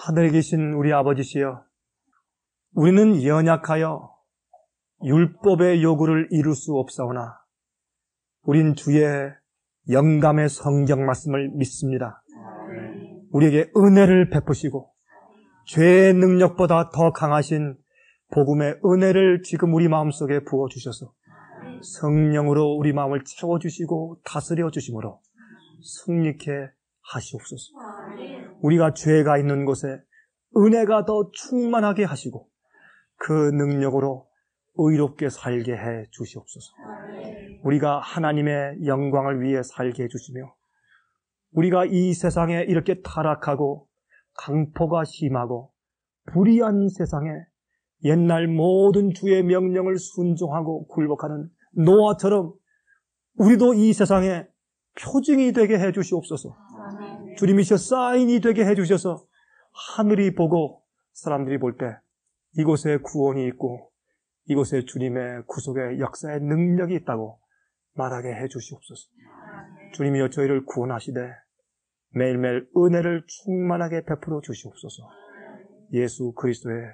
하늘에 계신 우리 아버지시여, 우리는 연약하여 율법의 요구를 이룰 수 없사오나 우린 주의 영감의 성경 말씀을 믿습니다. 우리에게 은혜를 베푸시고 죄의 능력보다 더 강하신 복음의 은혜를 지금 우리 마음속에 부어주셔서 성령으로 우리 마음을 채워주시고 다스려 주심으로 승리케 하시옵소서. 우리가 죄가 있는 곳에 은혜가 더 충만하게 하시고 그 능력으로 의롭게 살게 해 주시옵소서. 우리가 하나님의 영광을 위해 살게 해 주시며 우리가 이 세상에 이렇게 타락하고 강포가 심하고 불의한 세상에 옛날 모든 주의 명령을 순종하고 굴복하는 노아처럼 우리도 이 세상에 표징이 되게 해 주시옵소서. 주님이시여 사인이 되게 해주셔서 하늘이 보고 사람들이 볼 때 이곳에 구원이 있고 이곳에 주님의 구속의 역사의 능력이 있다고 말하게 해주시옵소서. 주님이여 저희를 구원하시되 매일매일 은혜를 충만하게 베풀어 주시옵소서. 예수 그리스도의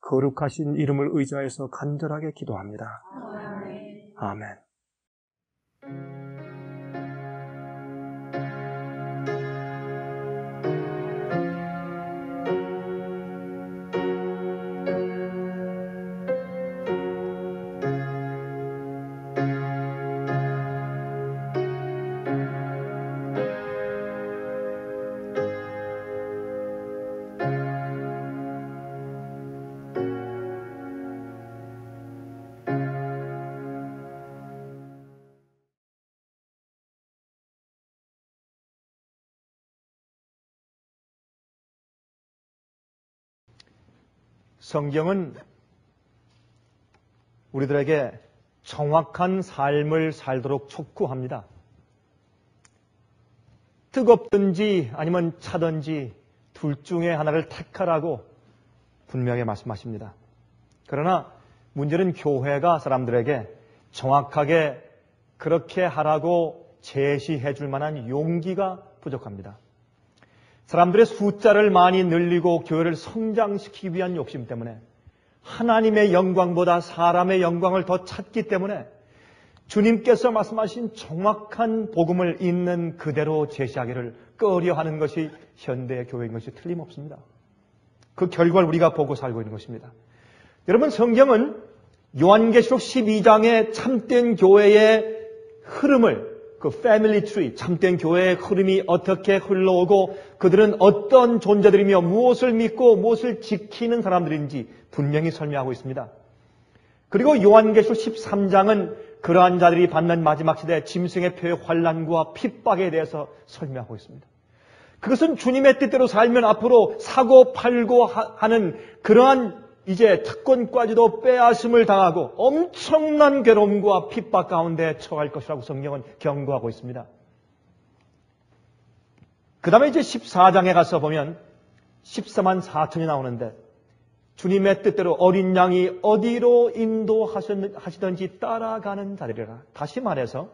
거룩하신 이름을 의지하여서 간절하게 기도합니다. 아멘. 성경은 우리들에게 정확한 삶을 살도록 촉구합니다. 뜨겁든지 아니면 차든지 둘 중에 하나를 택하라고 분명히 말씀하십니다. 그러나 문제는 교회가 사람들에게 정확하게 그렇게 하라고 제시해 줄 만한 용기가 부족합니다. 사람들의 숫자를 많이 늘리고 교회를 성장시키기 위한 욕심 때문에 하나님의 영광보다 사람의 영광을 더 찾기 때문에 주님께서 말씀하신 정확한 복음을 있는 그대로 제시하기를 꺼려하는 것이 현대의 교회인 것이 틀림없습니다. 그 결과를 우리가 보고 살고 있는 것입니다. 여러분, 성경은 요한계시록 12장의 참된 교회의 흐름을, 그 패밀리 트리, 참된 교회의 흐름이 어떻게 흘러오고 그들은 어떤 존재들이며 무엇을 믿고 무엇을 지키는 사람들인지 분명히 설명하고 있습니다. 그리고 요한계시록 13장은 그러한 자들이 받는 마지막 시대 짐승의 표의 환난과 핍박에 대해서 설명하고 있습니다. 그것은 주님의 뜻대로 살면 앞으로 사고 팔고 하는 그러한 이제 특권까지도 빼앗음을 당하고 엄청난 괴로움과 핍박 가운데 처할 것이라고 성경은 경고하고 있습니다. 그 다음에 이제 14장에 가서 보면 14만 4천이 나오는데 주님의 뜻대로 어린 양이 어디로 인도하시든지 따라가는 자들이라. 다시 말해서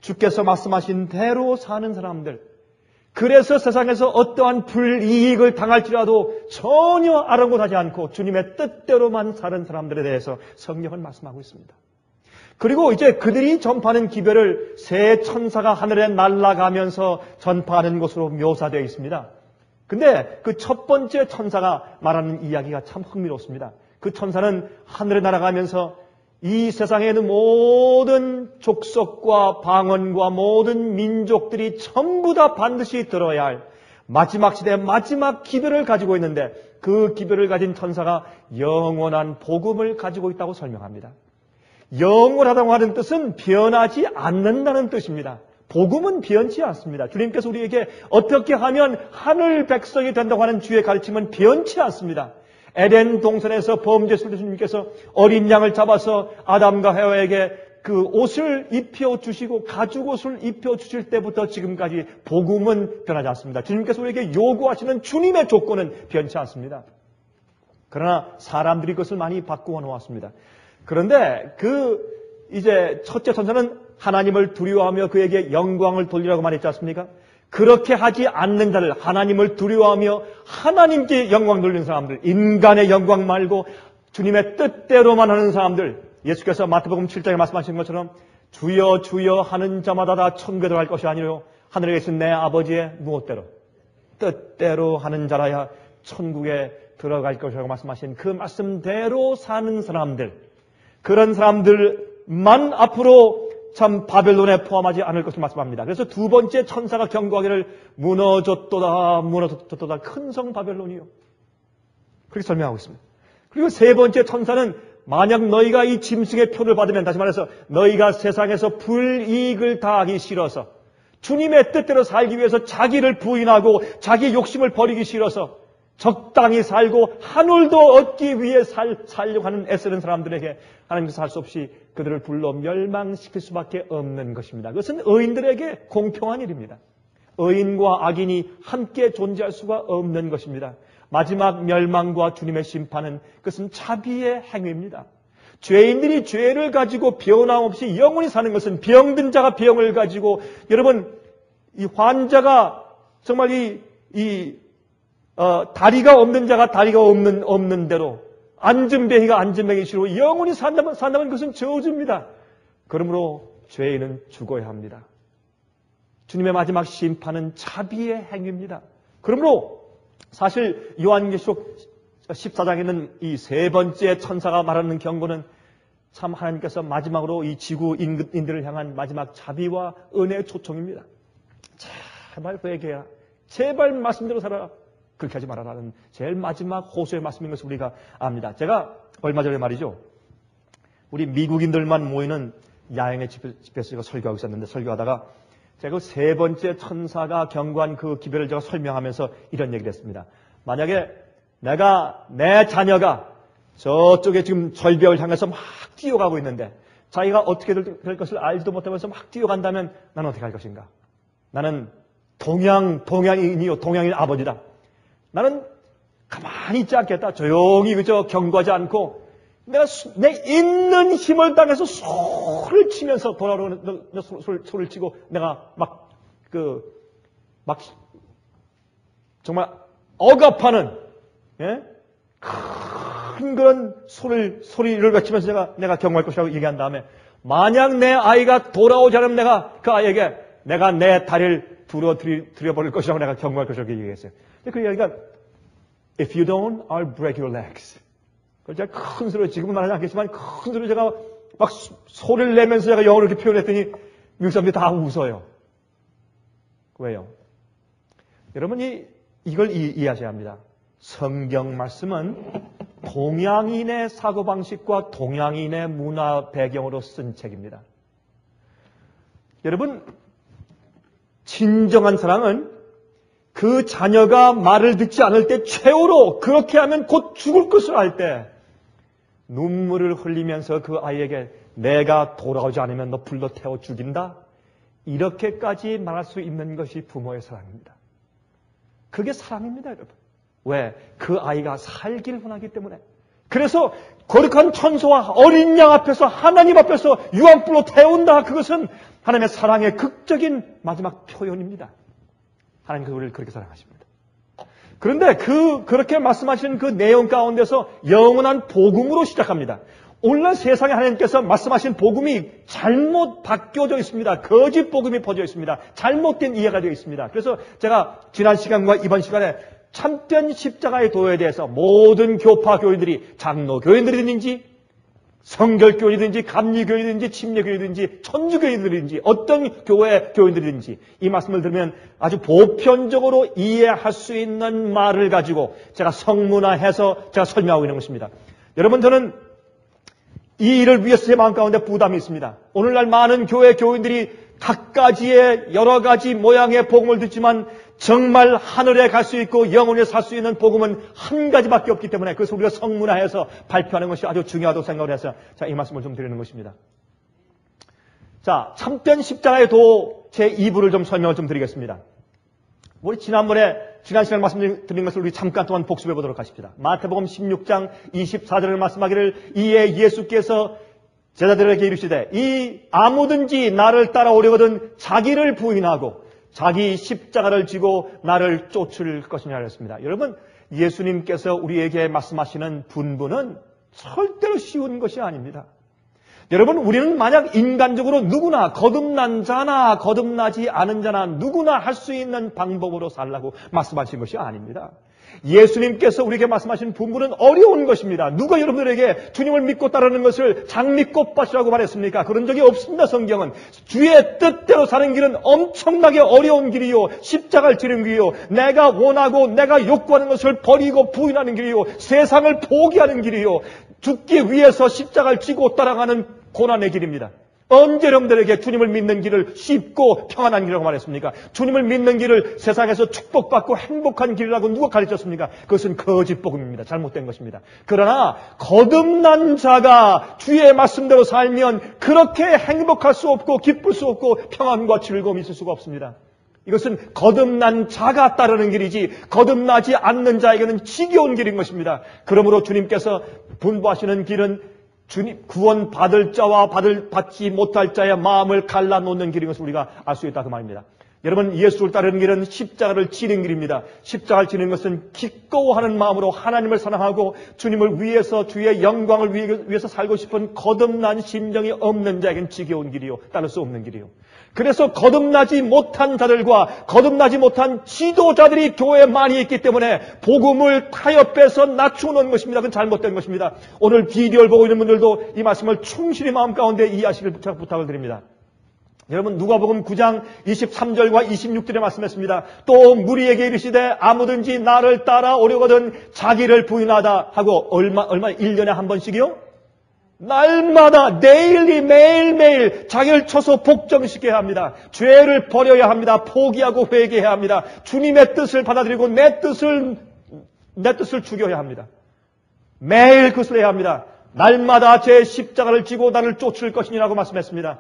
주께서 말씀하신 대로 사는 사람들, 그래서 세상에서 어떠한 불이익을 당할지라도 전혀 아랑곳하지 않고 주님의 뜻대로만 사는 사람들에 대해서 성경은 말씀하고 있습니다. 그리고 이제 그들이 전파하는 기별을 새 천사가 하늘에 날아가면서 전파하는 것으로 묘사되어 있습니다. 근데 그 첫 번째 천사가 말하는 이야기가 참 흥미롭습니다. 그 천사는 하늘에 날아가면서 이 세상에 있는 모든 족속과 방언과 모든 민족들이 전부 다 반드시 들어야 할 마지막 시대의 마지막 기별을 가지고 있는데 그 기별을 가진 천사가 영원한 복음을 가지고 있다고 설명합니다. 영원하다고 하는 뜻은 변하지 않는다는 뜻입니다. 복음은 변치 않습니다. 주님께서 우리에게 어떻게 하면 하늘 백성이 된다고 하는 주의 가르침은 변치 않습니다. 에덴 동산에서 범죄했을 주님께서 어린 양을 잡아서 아담과 해와에게 그 옷을 입혀주시고 가죽옷을 입혀주실 때부터 지금까지 복음은 변하지 않습니다. 주님께서 우리에게 요구하시는 주님의 조건은 변치 않습니다. 그러나 사람들이 그것을 많이 바꾸어 놓았습니다. 그런데 이제 첫째 천사는 하나님을 두려워하며 그에게 영광을 돌리라고 말했지 않습니까? 그렇게 하지 않는 자를, 하나님을 두려워하며 하나님께 영광 돌리는 사람들, 인간의 영광 말고 주님의 뜻대로만 하는 사람들, 예수께서 마태복음 7장에 말씀하신 것처럼 주여 주여 하는 자마다 다 천국에 들어갈 것이 아니요 하늘에 계신 내 아버지의 무엇대로 뜻대로 하는 자라야 천국에 들어갈 것이라고 말씀하신 그 말씀대로 사는 사람들, 그런 사람들만 앞으로 참 바벨론에 포함하지 않을 것을 말씀합니다. 그래서 두 번째 천사가 경고하기를 무너졌도다 무너졌도다 큰 성 바벨론이요, 그렇게 설명하고 있습니다. 그리고 세 번째 천사는 만약 너희가 이 짐승의 표를 받으면, 다시 말해서 너희가 세상에서 불이익을 당하기 싫어서 주님의 뜻대로 살기 위해서 자기를 부인하고 자기 욕심을 버리기 싫어서 적당히 살고 하늘도 얻기 위해 살려고 하는 애쓰는 사람들에게 하나님께서 할 수 없이 그들을 불러 멸망시킬 수밖에 없는 것입니다. 그것은 의인들에게 공평한 일입니다. 의인과 악인이 함께 존재할 수가 없는 것입니다. 마지막 멸망과 주님의 심판은 그것은 자비의 행위입니다. 죄인들이 죄를 가지고 변함없이 영원히 사는 것은 병든 자가 병을 가지고, 여러분 이 환자가 정말 다리가 없는 자가 다리가 없는 대로, 앉은뱅이가 앉은뱅이 시로 영원히 산다면 그것은 저주입니다. 그러므로 죄인은 죽어야 합니다. 주님의 마지막 심판은 자비의 행위입니다. 그러므로 사실 요한계시록 14장에 있는 이 세 번째 천사가 말하는 경고는 참 하나님께서 마지막으로 이 지구 인들을 향한 마지막 자비와 은혜의 초청입니다. 제발 회개해라. 제발 말씀대로 살아라. 그렇게 하지 말아라는 제일 마지막 호소의 말씀인 것을 우리가 압니다. 제가 얼마 전에 말이죠, 우리 미국인들만 모이는 야영의 집에서 제가 설교하고 있었는데, 설교하다가 제가 그 세 번째 천사가 경고한 그 기별을 제가 설명하면서 이런 얘기를 했습니다. 만약에 내 자녀가 저쪽에 지금 절벽을 향해서 막 뛰어가고 있는데 자기가 어떻게 될 것을 알지도 못하면서 막 뛰어간다면 나는 어떻게 할 것인가? 나는 동양인이요, 동양인 아버지다. 나는 가만히 있지 않겠다. 조용히 그저 경고하지 않고 내가 내 있는 힘을 당해서 소리를 치면서 돌아오는 소리를 치고 내가 막 정말 억압하는, 예? 큰 그런 소리를 외치면서 내가 경고할 것이라고 얘기한 다음에, 만약 내 아이가 돌아오지 않으면 내가 그 아이에게 내가 내 다리를 부러뜨려버릴 것이라고 내가 경고할 것이라고 얘기했어요. 근데 그 얘기가 If you don't, I'll break your legs. 그래서 제가 큰 소리로, 지금은 말하지 않겠지만 큰 소리로 제가 막 소리를 내면서 제가 영어로 이렇게 표현했더니 미국 사람들이 다 웃어요. 왜요? 여러분 이걸 이해하셔야 합니다. 성경 말씀은 동양인의 사고방식과 동양인의 문화 배경으로 쓴 책입니다. 여러분, 진정한 사랑은 그 자녀가 말을 듣지 않을 때, 최후로 그렇게 하면 곧 죽을 것을 알 때 눈물을 흘리면서 그 아이에게 내가 돌아오지 않으면 너 불러 태워 죽인다, 이렇게까지 말할 수 있는 것이 부모의 사랑입니다. 그게 사랑입니다, 여러분. 왜? 그 아이가 살기를 원하기 때문에. 그래서 거룩한 천소와 어린 양 앞에서, 하나님 앞에서 유황불로 태운다. 그것은 하나님의 사랑의 극적인 마지막 표현입니다. 하나님께서 우리를 그렇게 사랑하십니다. 그런데 그렇게 말씀하시는 그 내용 가운데서 영원한 복음으로 시작합니다. 오늘날 세상에 하나님께서 말씀하신 복음이 잘못 바뀌어져 있습니다. 거짓 복음이 퍼져 있습니다. 잘못된 이해가 되어 있습니다. 그래서 제가 지난 시간과 이번 시간에 참된 십자가의 도에 대해서 모든 교파 교인들이, 장로 교인들이든지 성결교인이든지 감리교인이든지 침례교인이든지 천주교인들이든지 어떤 교회 교인들이든지 이 말씀을 들으면 아주 보편적으로 이해할 수 있는 말을 가지고 제가 성문화해서 제가 설명하고 있는 것입니다. 여러분, 저는 이 일을 위해서 제 마음 가운데 부담이 있습니다. 오늘날 많은 교회 교인들이 각가지의 여러 가지 모양의 복음을 듣지만 정말 하늘에 갈 수 있고 영원히 살 수 있는 복음은 한 가지밖에 없기 때문에 그것을 우리가 성문화해서 발표하는 것이 아주 중요하다고 생각을 해서 이 말씀을 좀 드리는 것입니다. 자, 참된 십자가의 도 제 2부를 좀 설명을 좀 드리겠습니다. 우리 지난 시간에 말씀드린 것을 우리 잠깐 동안 복습해 보도록 하십시다. 마태복음 16장 24절을 말씀하기를, 이에 예수께서 제자들에게 이르시되 이 아무든지 나를 따라오려거든 자기를 부인하고 자기 십자가를 지고 나를 쫓을 것이냐 하였습니다. 여러분, 예수님께서 우리에게 말씀하시는 분부는 절대로 쉬운 것이 아닙니다. 여러분, 우리는 만약 인간적으로 누구나 거듭난 자나 거듭나지 않은 자나 누구나 할 수 있는 방법으로 살라고 말씀하신 것이 아닙니다. 예수님께서 우리에게 말씀하신 분부는 어려운 것입니다. 누가 여러분들에게 주님을 믿고 따르는 것을 장미꽃밭이라고 말했습니까? 그런 적이 없습니다. 성경은 주의 뜻대로 사는 길은 엄청나게 어려운 길이요, 십자가를 지는 길이요, 내가 원하고 내가 욕구하는 것을 버리고 부인하는 길이요, 세상을 포기하는 길이요, 죽기 위해서 십자가를 지고 따라가는 고난의 길입니다. 언제 여러분들에게 주님을 믿는 길을 쉽고 평안한 길이라고 말했습니까? 주님을 믿는 길을 세상에서 축복받고 행복한 길이라고 누가 가르쳤습니까? 그것은 거짓 복음입니다. 잘못된 것입니다. 그러나 거듭난 자가 주의 말씀대로 살면 그렇게 행복할 수 없고 기쁠 수 없고 평안과 즐거움이 있을 수가 없습니다. 이것은 거듭난 자가 따르는 길이지 거듭나지 않는 자에게는 지겨운 길인 것입니다. 그러므로 주님께서 분부하시는 길은 주님 구원 받을 자와 받지 못할 자의 마음을 갈라놓는 길인 것을 우리가 알 수 있다 그 말입니다. 여러분, 예수를 따르는 길은 십자가를 지는 길입니다. 십자가를 지는 것은 기꺼워하는 마음으로 하나님을 사랑하고 주님을 위해서 주의 영광을 위해서 살고 싶은 거듭난 심정이 없는 자에게는 지겨운 길이요, 따를 수 없는 길이요. 그래서 거듭나지 못한 자들과 거듭나지 못한 지도자들이 교회에 많이 있기 때문에 복음을 타협해서 낮추어 놓은 것입니다. 그건 잘못된 것입니다. 오늘 비디오를 보고 있는 분들도 이 말씀을 충실히 마음 가운데 이해하시길 부탁을 드립니다. 여러분, 누가복음 9장 23절과 26절에 말씀했습니다. 또 무리에게 이르시되 아무든지 나를 따라오려거든 자기를 부인하다 하고 얼마 1년에 한 번씩이요? 날마다 데일리 매일매일 자기를 쳐서 복종시켜야 합니다. 죄를 버려야 합니다. 포기하고 회개해야 합니다. 주님의 뜻을 받아들이고 내 뜻을 죽여야 합니다. 매일 그것을 해야 합니다. 날마다 제 십자가를 지고 나를 쫓을 것이니라고 말씀했습니다.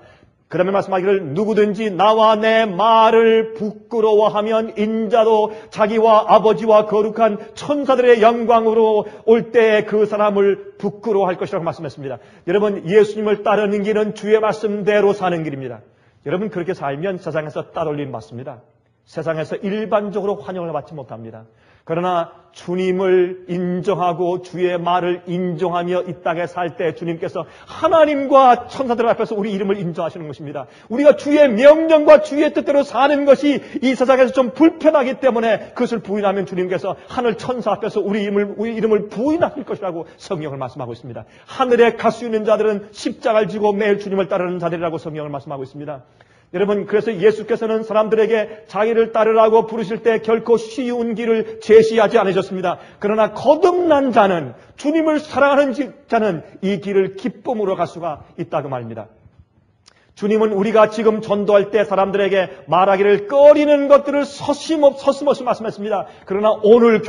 그 다음에 말씀하기를 누구든지 나와 내 말을 부끄러워하면 인자도 자기와 아버지와 거룩한 천사들의 영광으로 올 때에 그 사람을 부끄러워할 것이라고 말씀했습니다. 여러분, 예수님을 따르는 길은 주의 말씀대로 사는 길입니다. 여러분, 그렇게 살면 세상에서 따돌림 받습니다. 세상에서 일반적으로 환영을 받지 못합니다. 그러나 주님을 인정하고 주의 말을 인정하며 이 땅에 살 때 주님께서 하나님과 천사들 앞에서 우리 이름을 인정하시는 것입니다. 우리가 주의 명령과 주의 뜻대로 사는 것이 이 세상에서 좀 불편하기 때문에 그것을 부인하면 주님께서 하늘 천사 앞에서 우리 이름을 부인하실 것이라고 성경을 말씀하고 있습니다. 하늘에 갈 수 있는 자들은 십자가를 지고 매일 주님을 따르는 자들이라고 성경을 말씀하고 있습니다. 여러분, 그래서 예수께서는 사람들에게 자기를 따르라고 부르실 때 결코 쉬운 길을 제시하지 않으셨습니다. 그러나 거듭난 자는, 주님을 사랑하는 자는 이 길을 기쁨으로 갈 수가 있다 그 말입니다. 주님은 우리가 지금 전도할 때 사람들에게 말하기를 꺼리는 것들을 서슴없이 말씀했습니다. 그러나 오늘날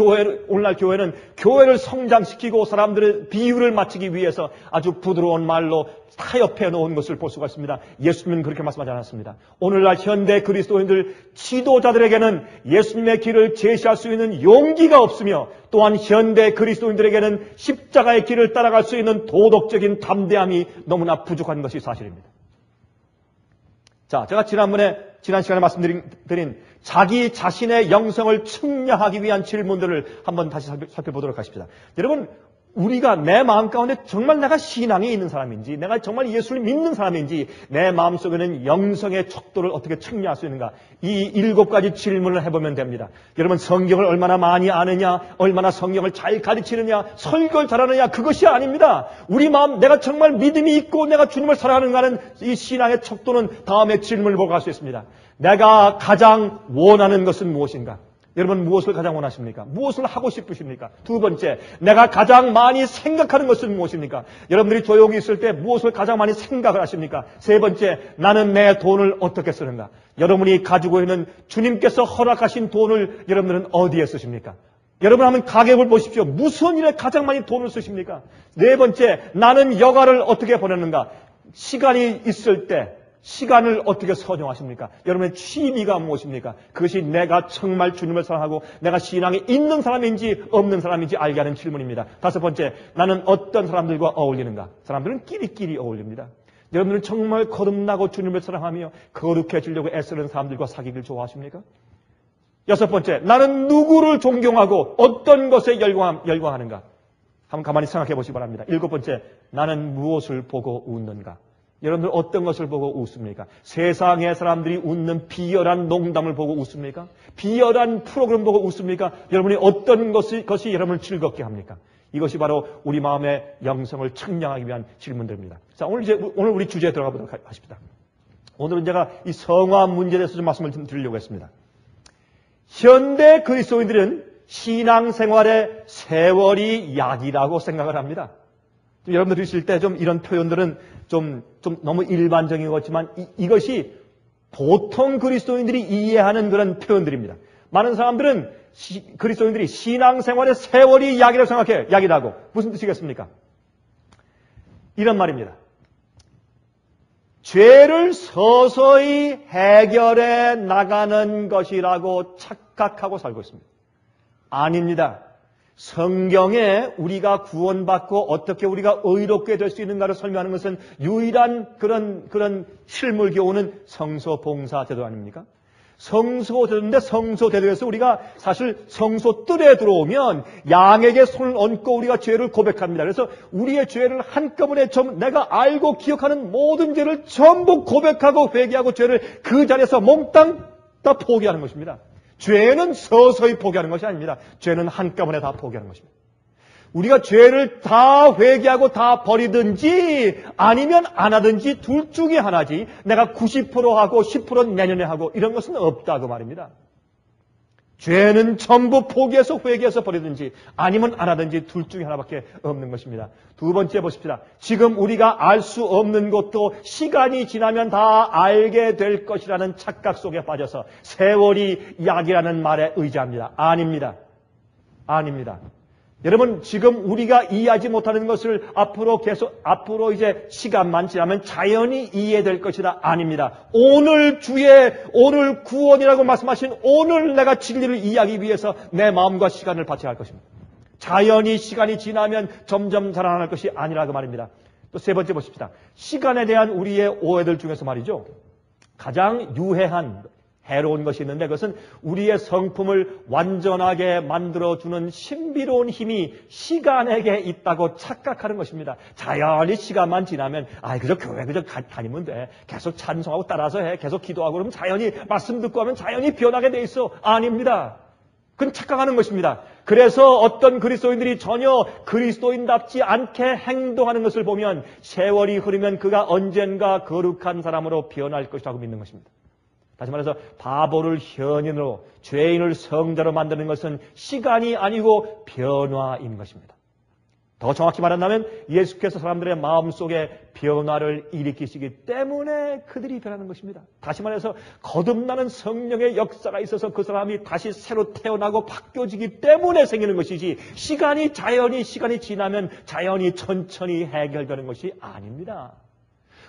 교회는 교회를 성장시키고 사람들의 비유를 맞추기 위해서 아주 부드러운 말로 타협해 놓은 것을 볼 수가 있습니다. 예수님은 그렇게 말씀하지 않았습니다. 오늘날 현대 그리스도인들 지도자들에게는 예수님의 길을 제시할 수 있는 용기가 없으며 또한 현대 그리스도인들에게는 십자가의 길을 따라갈 수 있는 도덕적인 담대함이 너무나 부족한 것이 사실입니다. 자, 제가 지난 시간에 말씀드린 자기 자신의 영성을 측량하기 위한 질문들을 한번 다시 살펴보도록 하십시다. 여러분, 우리가 내 마음 가운데 정말 내가 신앙이 있는 사람인지, 내가 정말 예수를 믿는 사람인지, 내 마음속에는 영성의 척도를 어떻게 측량할 수 있는가, 이 7가지 질문을 해보면 됩니다. 여러분, 성경을 얼마나 많이 아느냐, 얼마나 성경을 잘 가르치느냐, 설교를 잘하느냐, 그것이 아닙니다. 우리 마음, 내가 정말 믿음이 있고 내가 주님을 사랑하는가는 이 신앙의 척도는 다음에 질문을 보고 갈 수 있습니다. 내가 가장 원하는 것은 무엇인가? 여러분, 무엇을 가장 원하십니까? 무엇을 하고 싶으십니까? 두 번째, 내가 가장 많이 생각하는 것은 무엇입니까? 여러분들이 조용히 있을 때 무엇을 가장 많이 생각을 하십니까? 세 번째, 나는 내 돈을 어떻게 쓰는가? 여러분이 가지고 있는 주님께서 허락하신 돈을 여러분들은 어디에 쓰십니까? 여러분 한번 가격을 보십시오. 무슨 일에 가장 많이 돈을 쓰십니까? 네 번째, 나는 여가를 어떻게 보내는가? 시간이 있을 때 시간을 어떻게 선정하십니까? 여러분의 취미가 무엇입니까? 그것이 내가 정말 주님을 사랑하고 내가 신앙이 있는 사람인지 없는 사람인지 알게 하는 질문입니다. 다섯 번째, 나는 어떤 사람들과 어울리는가? 사람들은 끼리끼리 어울립니다. 여러분들은 정말 거듭나고 주님을 사랑하며 거룩해지려고 애쓰는 사람들과 사귀기를 좋아하십니까? 여섯 번째, 나는 누구를 존경하고 어떤 것에 열광하는가? 한번 가만히 생각해 보시기 바랍니다. 일곱 번째, 나는 무엇을 보고 웃는가? 여러분들 어떤 것을 보고 웃습니까? 세상의 사람들이 웃는 비열한 농담을 보고 웃습니까? 비열한 프로그램 보고 웃습니까? 여러분이 어떤 것이 여러분을 즐겁게 합니까? 이것이 바로 우리 마음의 영성을 측량하기 위한 질문들입니다. 자, 오늘 우리 주제에 들어가 보도록 하십니다. 오늘은 제가 이 성화 문제에 대해서 좀 말씀을 드리려고 했습니다. 현대 그리스도인들은 신앙생활의 세월이 약이라고 생각을 합니다. 여러분들 들으실 때 좀 이런 표현들은 좀 너무 일반적인 것 같지만 이것이 보통 그리스도인들이 이해하는 그런 표현들입니다. 많은 사람들은 그리스도인들이 신앙생활의 세월이 약이라고 생각해요. 약이라고. 무슨 뜻이겠습니까? 이런 말입니다. 죄를 서서히 해결해 나가는 것이라고 착각하고 살고 있습니다. 아닙니다. 성경에 우리가 구원받고 어떻게 우리가 의롭게 될 수 있는가를 설명하는 것은 유일한 그런 실물 교훈은 성소봉사 제도 아닙니까? 성소제도인데 성소제도에서 우리가 사실 성소뜰에 들어오면 양에게 손을 얹고 우리가 죄를 고백합니다. 그래서 우리의 죄를 한꺼번에 내가 알고 기억하는 모든 죄를 전부 고백하고 회개하고 죄를 그 자리에서 몽땅 다 포기하는 것입니다. 죄는 서서히 포기하는 것이 아닙니다. 죄는 한꺼번에 다 포기하는 것입니다. 우리가 죄를 다 회개하고 다 버리든지 아니면 안 하든지 둘 중에 하나지 내가 90% 하고 10% 내년에 하고 이런 것은 없다 그 말입니다. 죄는 전부 포기해서 회개해서 버리든지 아니면 안 하든지 둘 중에 하나밖에 없는 것입니다. 두 번째 보십시다. 지금 우리가 알 수 없는 것도 시간이 지나면 다 알게 될 것이라는 착각 속에 빠져서 세월이 약이라는 말에 의지합니다. 아닙니다. 아닙니다. 여러분, 지금 우리가 이해하지 못하는 것을 앞으로 이제 시간만 지나면 자연히 이해될 것이다. 아닙니다. 오늘 구원이라고 말씀하신 오늘 내가 진리를 이해하기 위해서 내 마음과 시간을 바쳐야 할 것입니다. 자연히 시간이 지나면 점점 자라날 것이 아니라 그 말입니다. 또 세 번째 보십시다. 시간에 대한 우리의 오해들 중에서 말이죠. 가장 유해한 해로운 것이 있는데 그것은 우리의 성품을 완전하게 만들어주는 신비로운 힘이 시간에게 있다고 착각하는 것입니다. 자연히 시간만 지나면 그저 교회 그저 다니면 돼. 계속 찬송하고 따라서 해. 계속 기도하고 그러면 자연히 말씀 듣고 하면 자연히 변하게 돼 있어. 아닙니다. 그건 착각하는 것입니다. 그래서 어떤 그리스도인들이 전혀 그리스도인답지 않게 행동하는 것을 보면 세월이 흐르면 그가 언젠가 거룩한 사람으로 변할 것이라고 믿는 것입니다. 다시 말해서 바보를 현인으로 죄인을 성자로 만드는 것은 시간이 아니고 변화인 것입니다. 더 정확히 말한다면 예수께서 사람들의 마음속에 변화를 일으키시기 때문에 그들이 변하는 것입니다. 다시 말해서 거듭나는 성령의 역사가 있어서 그 사람이 다시 새로 태어나고 바뀌어지기 때문에 생기는 것이지 시간이 지나면 자연히 천천히 해결되는 것이 아닙니다.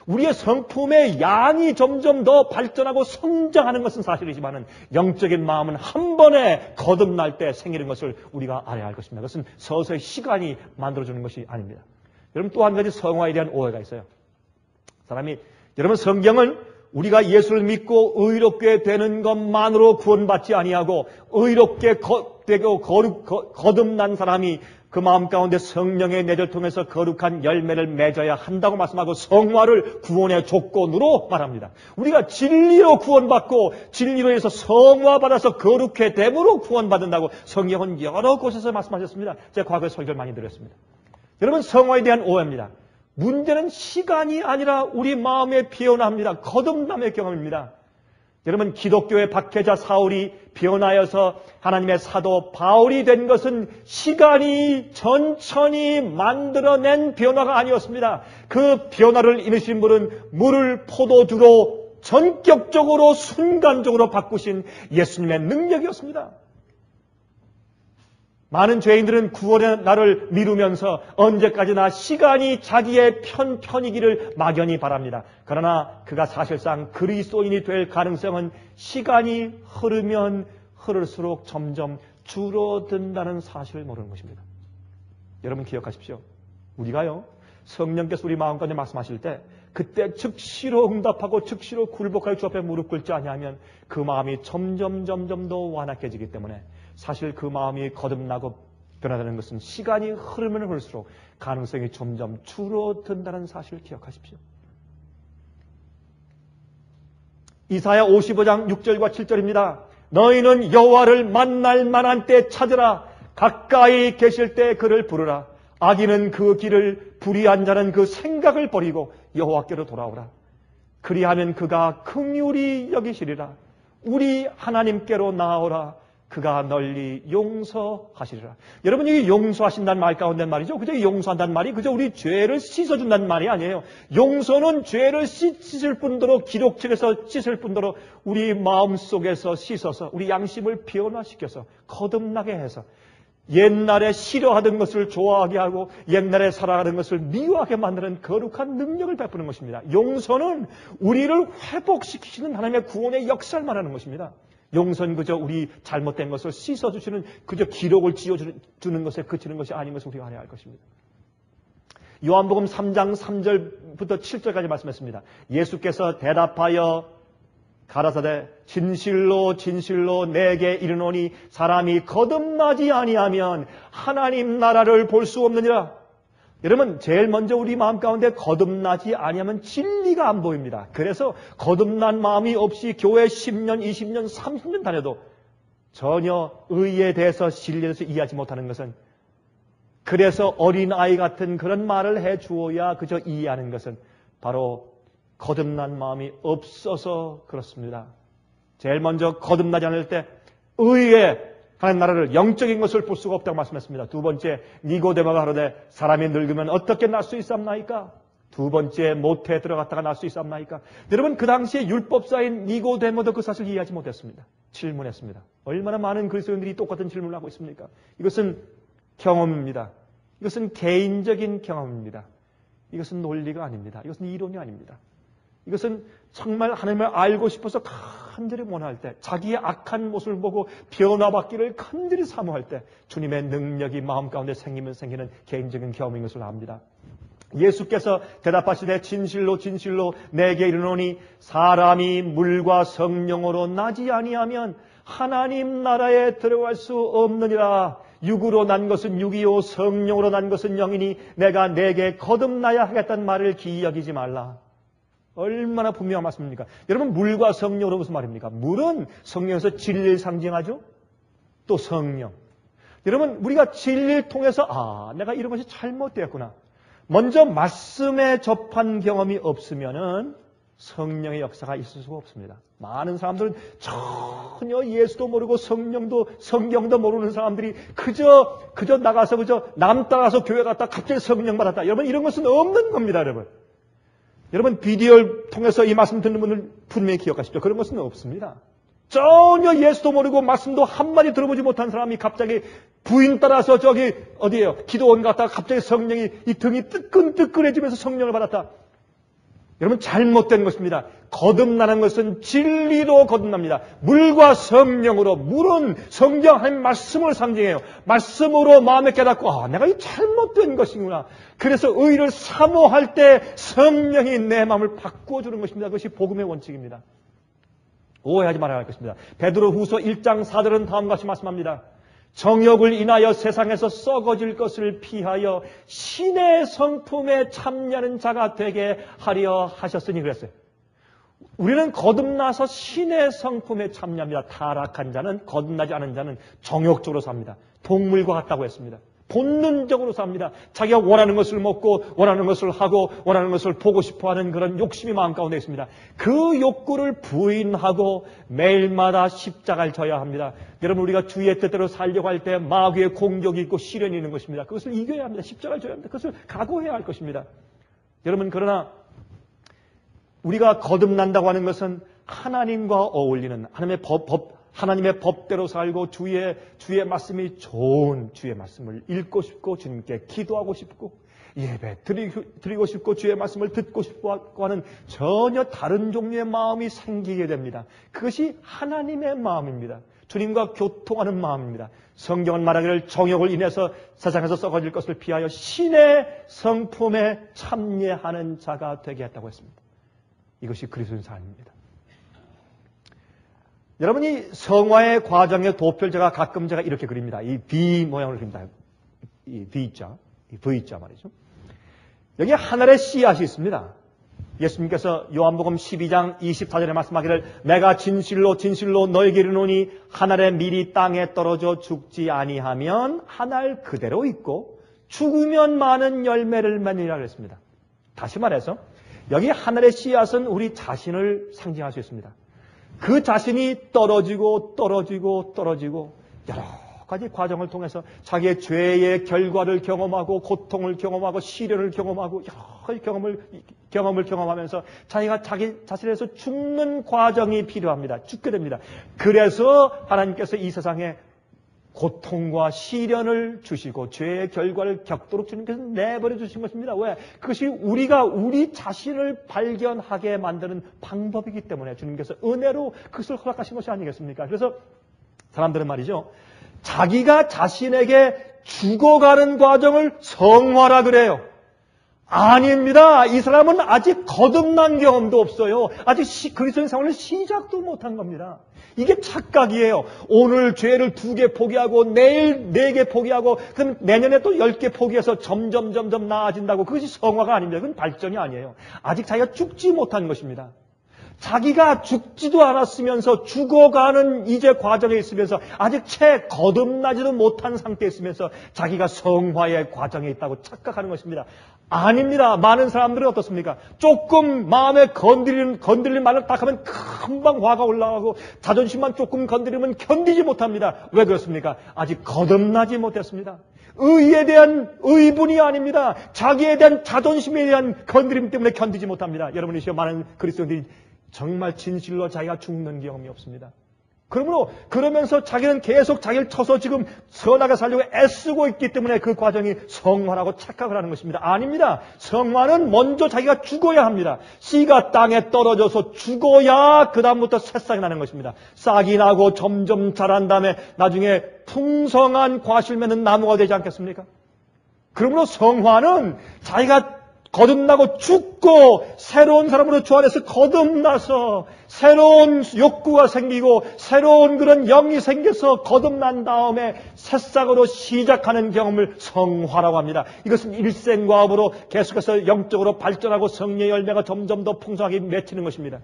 우리의 성품의 양이 점점 더 발전하고 성장하는 것은 사실이지만 영적인 마음은 한 번에 거듭날 때 생기는 것을 우리가 알아야 할 것입니다. 그것은 서서히 시간이 만들어주는 것이 아닙니다. 여러분 또 한 가지 성화에 대한 오해가 있어요. 여러분 성경은 우리가 예수를 믿고 의롭게 되는 것만으로 구원받지 아니하고 의롭게 되고 거듭난 사람이 그 마음 가운데 성령의 내를 통해서 거룩한 열매를 맺어야 한다고 말씀하고 성화를 구원의 조건으로 말합니다. 우리가 진리로 구원받고 진리로 해서 성화받아서 거룩해 됨으로 구원받는다고 성경은 여러 곳에서 말씀하셨습니다. 제가 과거에 설교를 많이 드렸습니다. 여러분 성화에 대한 오해입니다. 문제는 시간이 아니라 우리 마음의 변화입니다. 거듭남의 경험입니다. 여러분 기독교의 박해자 사울이 변화여서 하나님의 사도 바울이 된 것은 시간이 천천히 만들어낸 변화가 아니었습니다. 그 변화를 이루신 분은 물을 포도주로 전격적으로 순간적으로 바꾸신 예수님의 능력이었습니다. 많은 죄인들은 구원의 날을 미루면서 언제까지나 시간이 자기의 편이기를 막연히 바랍니다. 그러나 그가 사실상 그리스도인이 될 가능성은 시간이 흐르면 흐를수록 점점 줄어든다는 사실을 모르는 것입니다. 여러분 기억하십시오. 우리가요 성령께서 우리 마음 가운데 말씀하실 때 그때 즉시로 응답하고 즉시로 굴복하여 주 앞에 무릎 꿇지 아니하면 그 마음이 점점 더 완악해지기 때문에 사실 그 마음이 거듭나고 변화되는 것은 시간이 흐르면 흐를수록 가능성이 점점 줄어든다는 사실을 기억하십시오. 이사야 55장 6절과 7절입니다. 너희는 여호와를 만날 만한 때 찾으라. 가까이 계실 때 그를 부르라. 악인은 그 길을 불의한 자는 그 생각을 버리고 여호와께로 돌아오라. 그리하면 그가 긍휼히 여기시리라. 우리 하나님께로 나아오라. 그가 널리 용서하시리라. 여러분 이 용서하신다는 말 가운데 말이죠. 그저 용서한다는 말이 그저 우리 죄를 씻어준다는 말이 아니에요. 용서는 죄를 씻을 뿐더러 기록책에서 씻을 뿐더러 우리 마음속에서 씻어서 우리 양심을 변화시켜서 거듭나게 해서 옛날에 싫어하던 것을 좋아하게 하고 옛날에 살아가는 것을 미워하게 만드는 거룩한 능력을 베푸는 것입니다. 용서는 우리를 회복시키시는 하나님의 구원의 역사를 말하는 것입니다. 용서는 그저 우리 잘못된 것을 씻어주시는 그저 기록을 지어주는 것에 그치는 것이 아닌 것을 우리가 알아야 할 것입니다. 요한복음 3장 3절부터 7절까지 말씀했습니다. 예수께서 대답하여 가라사대 진실로 진실로 내게 이르노니 사람이 거듭나지 아니하면 하나님 나라를 볼 수 없느니라. 여러분, 제일 먼저 우리 마음 가운데 거듭나지 아니하면 진리가 안 보입니다. 그래서 거듭난 마음이 없이 교회 10년, 20년, 30년 다녀도 전혀 의에 대해서 진리에 대해서 이해하지 못하는 것은, 그래서 어린아이 같은 그런 말을 해 주어야 그저 이해하는 것은 바로 거듭난 마음이 없어서 그렇습니다. 제일 먼저 거듭나지 않을 때 의에 하나님 나라를 영적인 것을 볼 수가 없다고 말씀했습니다. 두 번째, 니고데모가 가로되 사람이 늙으면 어떻게 날 수 있사옵나이까? 두 번째, 모태에 들어갔다가 날 수 있사옵나이까? 여러분, 그 당시에 율법사인 니고데모도 그 사실을 이해하지 못했습니다. 질문했습니다. 얼마나 많은 그리스도인들이 똑같은 질문을 하고 있습니까? 이것은 경험입니다. 이것은 개인적인 경험입니다. 이것은 논리가 아닙니다. 이것은 이론이 아닙니다. 이것은 정말 하나님을 알고 싶어서 간절히 원할 때, 자기의 악한 모습을 보고 변화받기를 간절히 사모할 때 주님의 능력이 마음 가운데 생기면 생기는 개인적인 경험인 것을 압니다. 예수께서 대답하시되 진실로 진실로 내게 이르노니 사람이 물과 성령으로 나지 아니하면 하나님 나라에 들어갈 수 없느니라. 육으로 난 것은 육이요 성령으로 난 것은 영이니 내가 내게 거듭나야 하겠다는 말을 기억이지 말라. 얼마나 분명한 말씀입니까? 여러분, 물과 성령으로 무슨 말입니까? 물은 성령에서 진리를 상징하죠. 또 성령. 여러분, 우리가 진리를 통해서 내가 이런 것이 잘못되었구나. 먼저 말씀에 접한 경험이 없으면은 성령의 역사가 있을 수가 없습니다. 많은 사람들은 전혀 예수도 모르고 성경도 모르는 사람들이 그저 나가서 남 따라서 교회 갔다 갑자기 성령 받았다. 여러분, 이런 것은 없는 겁니다, 여러분. 여러분, 비디오를 통해서 이 말씀 듣는 분들 분명히 기억하십시오. 그런 것은 없습니다. 전혀 예수도 모르고 말씀도 한마디 들어보지 못한 사람이 갑자기 부인 따라서 저기 어디에요? 기도원 갔다가 갑자기 성령이 이 등이 뜨끈뜨끈해지면서 성령을 받았다. 여러분, 잘못된 것입니다. 거듭나는 것은 진리로 거듭납니다. 물과 성령으로. 물은 성경 하나님 말씀을 상징해요. 말씀으로 마음에 깨닫고 내가 이 잘못된 것이구나. 그래서 의를 사모할 때 성령이 내 마음을 바꾸어주는 것입니다. 그것이 복음의 원칙입니다. 오해하지 말아야 할 것입니다. 베드로후서 1장 4절은 다음과 같이 말씀합니다. 정욕을 인하여 세상에서 썩어질 것을 피하여 신의 성품에 참여하는 자가 되게 하려 하셨으니 그랬어요. 우리는 거듭나서 신의 성품에 참여합니다. 타락한 자는, 거듭나지 않은 자는 정욕적으로 삽니다. 동물과 같다고 했습니다. 본능적으로 삽니다. 자기가 원하는 것을 먹고 원하는 것을 하고 원하는 것을 보고 싶어하는 그런 욕심이 마음 가운데 있습니다. 그 욕구를 부인하고 매일마다 십자가를 져야 합니다. 여러분, 우리가 주의 뜻대로 살려고 할 때 마귀의 공격이 있고 시련이 있는 것입니다. 그것을 이겨야 합니다. 십자가를 져야 합니다. 그것을 각오해야 할 것입니다. 여러분, 그러나 우리가 거듭난다고 하는 것은 하나님과 어울리는 하나님의 법대로 살고 주의 말씀이 좋은 주의 말씀을 읽고 싶고 주님께 기도하고 싶고 예배 드리고 싶고 주의 말씀을 듣고 싶고 하는 전혀 다른 종류의 마음이 생기게 됩니다. 그것이 하나님의 마음입니다. 주님과 교통하는 마음입니다. 성경은 말하기를 정욕을 인해서 세상에서 썩어질 것을 피하여 신의 성품에 참여하는 자가 되게 했다고 했습니다. 이것이 그리스도인 삶입니다. 여러분이 성화의 과정의 도표를 가끔 제가 이렇게 그립니다. 이 V 모양으로 그립니다. 이 V자 말이죠. 여기 하늘의 씨앗이 있습니다. 예수님께서 요한복음 12장 24절에 말씀하기를 내가 진실로 진실로 너에게 이르노니 하늘의 밀이 땅에 떨어져 죽지 아니하면 하늘 그대로 있고 죽으면 많은 열매를 맺느니라 그랬습니다. 다시 말해서 여기 하늘의 씨앗은 우리 자신을 상징할 수 있습니다. 그 자신이 떨어지고 여러 가지 과정을 통해서 자기의 죄의 결과를 경험하고 고통을 경험하고 시련을 경험하고 여러 가지 경험을 경험하면서 자기가 자기 자신에서 죽는 과정이 필요합니다. 죽게 됩니다. 그래서 하나님께서 이 세상에 고통과 시련을 주시고 죄의 결과를 겪도록 주님께서 내버려 주신 것입니다. 왜? 그것이 우리가 우리 자신을 발견하게 만드는 방법이기 때문에 주님께서 은혜로 그것을 허락하신 것이 아니겠습니까? 그래서 사람들은 말이죠, 자기가 자신에게 죽어가는 과정을 성화라 그래요. 아닙니다. 이 사람은 아직 거듭난 경험도 없어요. 아직 그리스도인 생활을 시작도 못한 겁니다. 이게 착각이에요. 오늘 죄를 2개 포기하고 내일 4개 포기하고 그럼 내년에 또 10개 포기해서 점점 나아진다고. 그것이 성화가 아닙니다. 그건 발전이 아니에요. 아직 자기가 죽지 못한 것입니다. 자기가 죽지도 않았으면서 죽어가는 이제 과정에 있으면서 아직 채 거듭나지도 못한 상태에 있으면서 자기가 성화의 과정에 있다고 착각하는 것입니다. 아닙니다. 많은 사람들은 어떻습니까? 조금 마음에 건드릴 말을 딱 하면 금방 화가 올라가고 자존심만 조금 건드리면 견디지 못합니다. 왜 그렇습니까? 아직 거듭나지 못했습니다. 의에 대한 의분이 아닙니다. 자기에 대한 자존심에 대한 건드림 때문에 견디지 못합니다. 여러분이시여, 많은 그리스도인들이 정말 진실로 자기가 죽는 경험이 없습니다. 그러면서 자기는 계속 자기를 쳐서 지금 선하게 살려고 애쓰고 있기 때문에 그 과정이 성화라고 착각을 하는 것입니다. 아닙니다. 성화는 먼저 자기가 죽어야 합니다. 씨가 땅에 떨어져서 죽어야 그 다음부터 새싹이 나는 것입니다. 싹이 나고 점점 자란 다음에 나중에 풍성한 과실 맺는 나무가 되지 않겠습니까? 그러므로 성화는 자기가 거듭나고 죽고 새로운 사람으로 주 안에서 거듭나서 새로운 욕구가 생기고 새로운 그런 영이 생겨서 거듭난 다음에 새싹으로 시작하는 경험을 성화라고 합니다. 이것은 일생과업으로 계속해서 영적으로 발전하고 성령의 열매가 점점 더 풍성하게 맺히는 것입니다.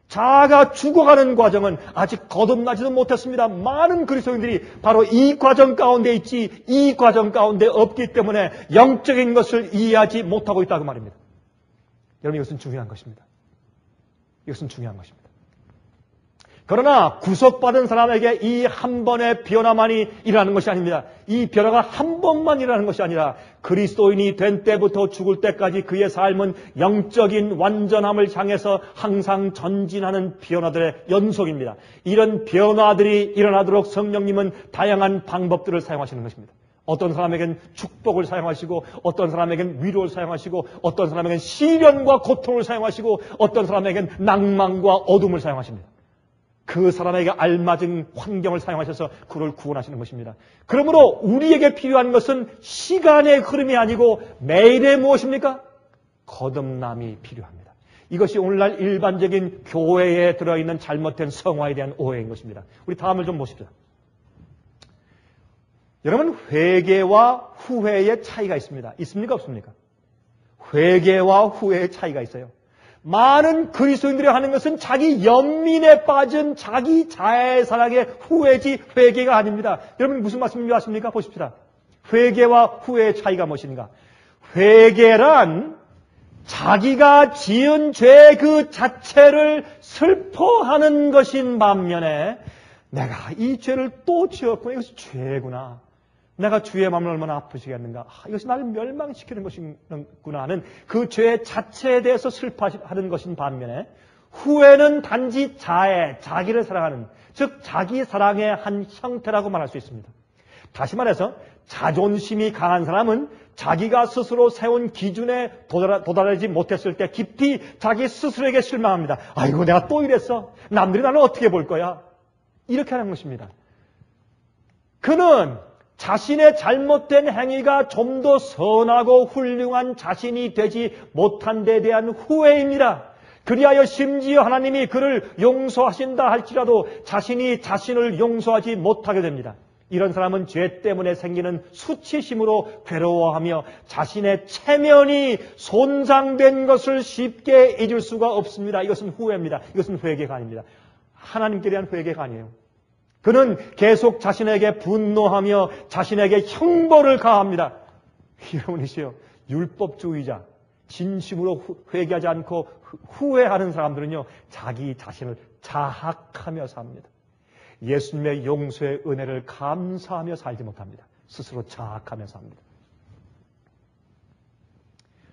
자아가 죽어가는 과정은 아직 거듭나지도 못했습니다. 많은 그리스도인들이 바로 이 과정 가운데 있지 이 과정 가운데 없기 때문에 영적인 것을 이해하지 못하고 있다고 말입니다. 여러분, 이것은 중요한 것입니다. 이것은 중요한 것입니다. 그러나 구속받은 사람에게 이 한 번의 변화만이 일어나는 것이 아닙니다. 이 변화가 한 번만 일어나는 것이 아니라 그리스도인이 된 때부터 죽을 때까지 그의 삶은 영적인 완전함을 향해서 항상 전진하는 변화들의 연속입니다. 이런 변화들이 일어나도록 성령님은 다양한 방법들을 사용하시는 것입니다. 어떤 사람에겐 축복을 사용하시고 어떤 사람에겐 위로를 사용하시고 어떤 사람에겐 시련과 고통을 사용하시고 어떤 사람에겐 낭만과 어둠을 사용하십니다. 그 사람에게 알맞은 환경을 사용하셔서 그를 구원하시는 것입니다. 그러므로 우리에게 필요한 것은 시간의 흐름이 아니고 매일의 무엇입니까? 거듭남이 필요합니다. 이것이 오늘날 일반적인 교회에 들어있는 잘못된 성화에 대한 오해인 것입니다. 우리 다음을 좀 보십시오. 여러분, 회개와 후회의 차이가 있습니다. 있습니까? 없습니까? 회개와 후회의 차이가 있어요. 많은 그리스도인들이 하는 것은 자기 연민에 빠진 자기 자애사랑의 후회지 회개가 아닙니다. 여러분, 무슨 말씀인지 아십니까? 보십시다. 회개와 후회의 차이가 무엇인가? 회개란 자기가 지은 죄 그 자체를 슬퍼하는 것인 반면에 내가 이 죄를 또 지었구나. 이것이 죄구나. 내가 주의 마음을 얼마나 아프시겠는가. 이것이 나를 멸망시키는 것이구나 하는 그 죄 자체에 대해서 슬퍼하는 것인 반면에 후회는 단지 자애, 자기를 사랑하는, 즉 자기 사랑의 한 형태라고 말할 수 있습니다. 다시 말해서 자존심이 강한 사람은 자기가 스스로 세운 기준에 도달하지 못했을 때 깊이 자기 스스로에게 실망합니다. 아이고, 내가 또 이랬어. 남들이 나를 어떻게 볼 거야. 이렇게 하는 것입니다. 그는 자신의 잘못된 행위가 좀 더 선하고 훌륭한 자신이 되지 못한 데 대한 후회입니다. 그리하여 심지어 하나님이 그를 용서하신다 할지라도 자신이 자신을 용서하지 못하게 됩니다. 이런 사람은 죄 때문에 생기는 수치심으로 괴로워하며 자신의 체면이 손상된 것을 쉽게 잊을 수가 없습니다. 이것은 후회입니다. 이것은 회개가 아닙니다. 하나님께 대한 회개가 아니에요. 그는 계속 자신에게 분노하며 자신에게 형벌을 가합니다. 여러분이시여, 율법주의자, 진심으로 회개하지 않고 후회하는 사람들은요, 자기 자신을 자학하며 삽니다. 예수님의 용서의 은혜를 감사하며 살지 못합니다. 스스로 자학하며 삽니다.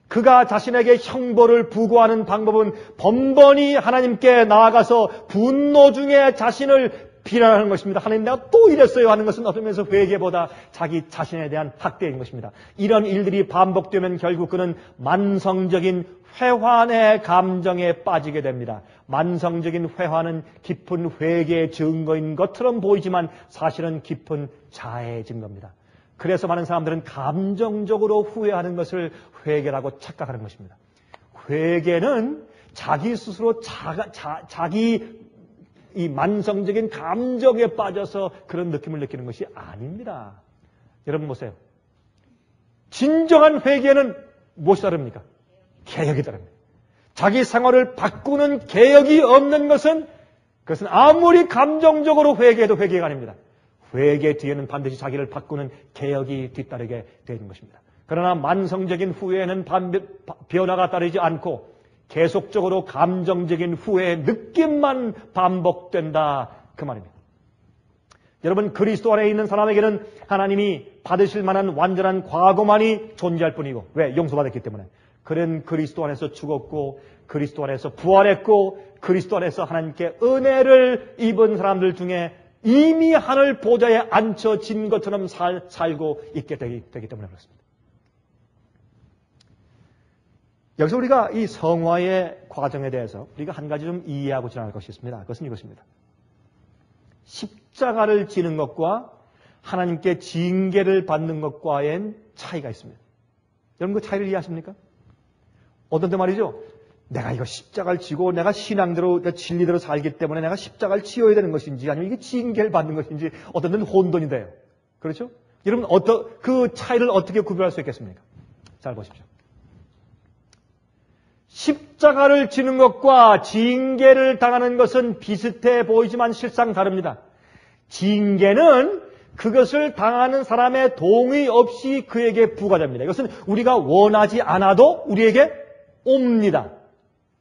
그가 자신에게 형벌을 부과하는 방법은 번번이 하나님께 나아가서 분노 중에 자신을 비난하는 것입니다. 하나님 내가 또 이랬어요 하는 것은 어떤 면에서 회개보다 자기 자신에 대한 학대인 것입니다. 이런 일들이 반복되면 결국 그는 만성적인 회환의 감정에 빠지게 됩니다. 만성적인 회환은 깊은 회개의 증거인 것처럼 보이지만 사실은 깊은 자해의 증거입니다. 그래서 많은 사람들은 감정적으로 후회하는 것을 회개라고 착각하는 것입니다. 회개는 자기 스스로 자기 이 만성적인 감정에 빠져서 그런 느낌을 느끼는 것이 아닙니다. 여러분 보세요. 진정한 회개는 무엇이 다릅니까? 개혁이 다릅니다. 자기 생활을 바꾸는 개혁이 없는 것은 그것은 아무리 감정적으로 회개해도 회개가 아닙니다. 회개 뒤에는 반드시 자기를 바꾸는 개혁이 뒤따르게 되는 것입니다. 그러나 만성적인 후회에는 변화가 따르지 않고 계속적으로 감정적인 후회의 느낌만 반복된다 그 말입니다. 여러분 그리스도 안에 있는 사람에게는 하나님이 받으실 만한 완전한 과거만이 존재할 뿐이고 왜? 용서받았기 때문에. 그는 그리스도 안에서 죽었고 그리스도 안에서 부활했고 그리스도 안에서 하나님께 은혜를 입은 사람들 중에 이미 하늘 보좌에 앉혀진 것처럼 살고 있게 되기 때문에 그렇습니다. 여기서 우리가 이 성화의 과정에 대해서 우리가 한 가지 좀 이해하고 지나갈 것이 있습니다. 그것은 이것입니다. 십자가를 지는 것과 하나님께 징계를 받는 것과의 차이가 있습니다. 여러분 그 차이를 이해하십니까? 어떤 때 말이죠. 내가 이거 십자가를 지고 내가 신앙대로 진리대로 살기 때문에 내가 십자가를 지어야 되는 것인지 아니면 이게 징계를 받는 것인지 어떤 때는 혼돈이 돼요. 그렇죠? 여러분 그 차이를 어떻게 구별할 수 있겠습니까? 잘 보십시오. 십자가를 지는 것과 징계를 당하는 것은 비슷해 보이지만 실상 다릅니다. 징계는 그것을 당하는 사람의 동의 없이 그에게 부과됩니다. 이것은 우리가 원하지 않아도 우리에게 옵니다.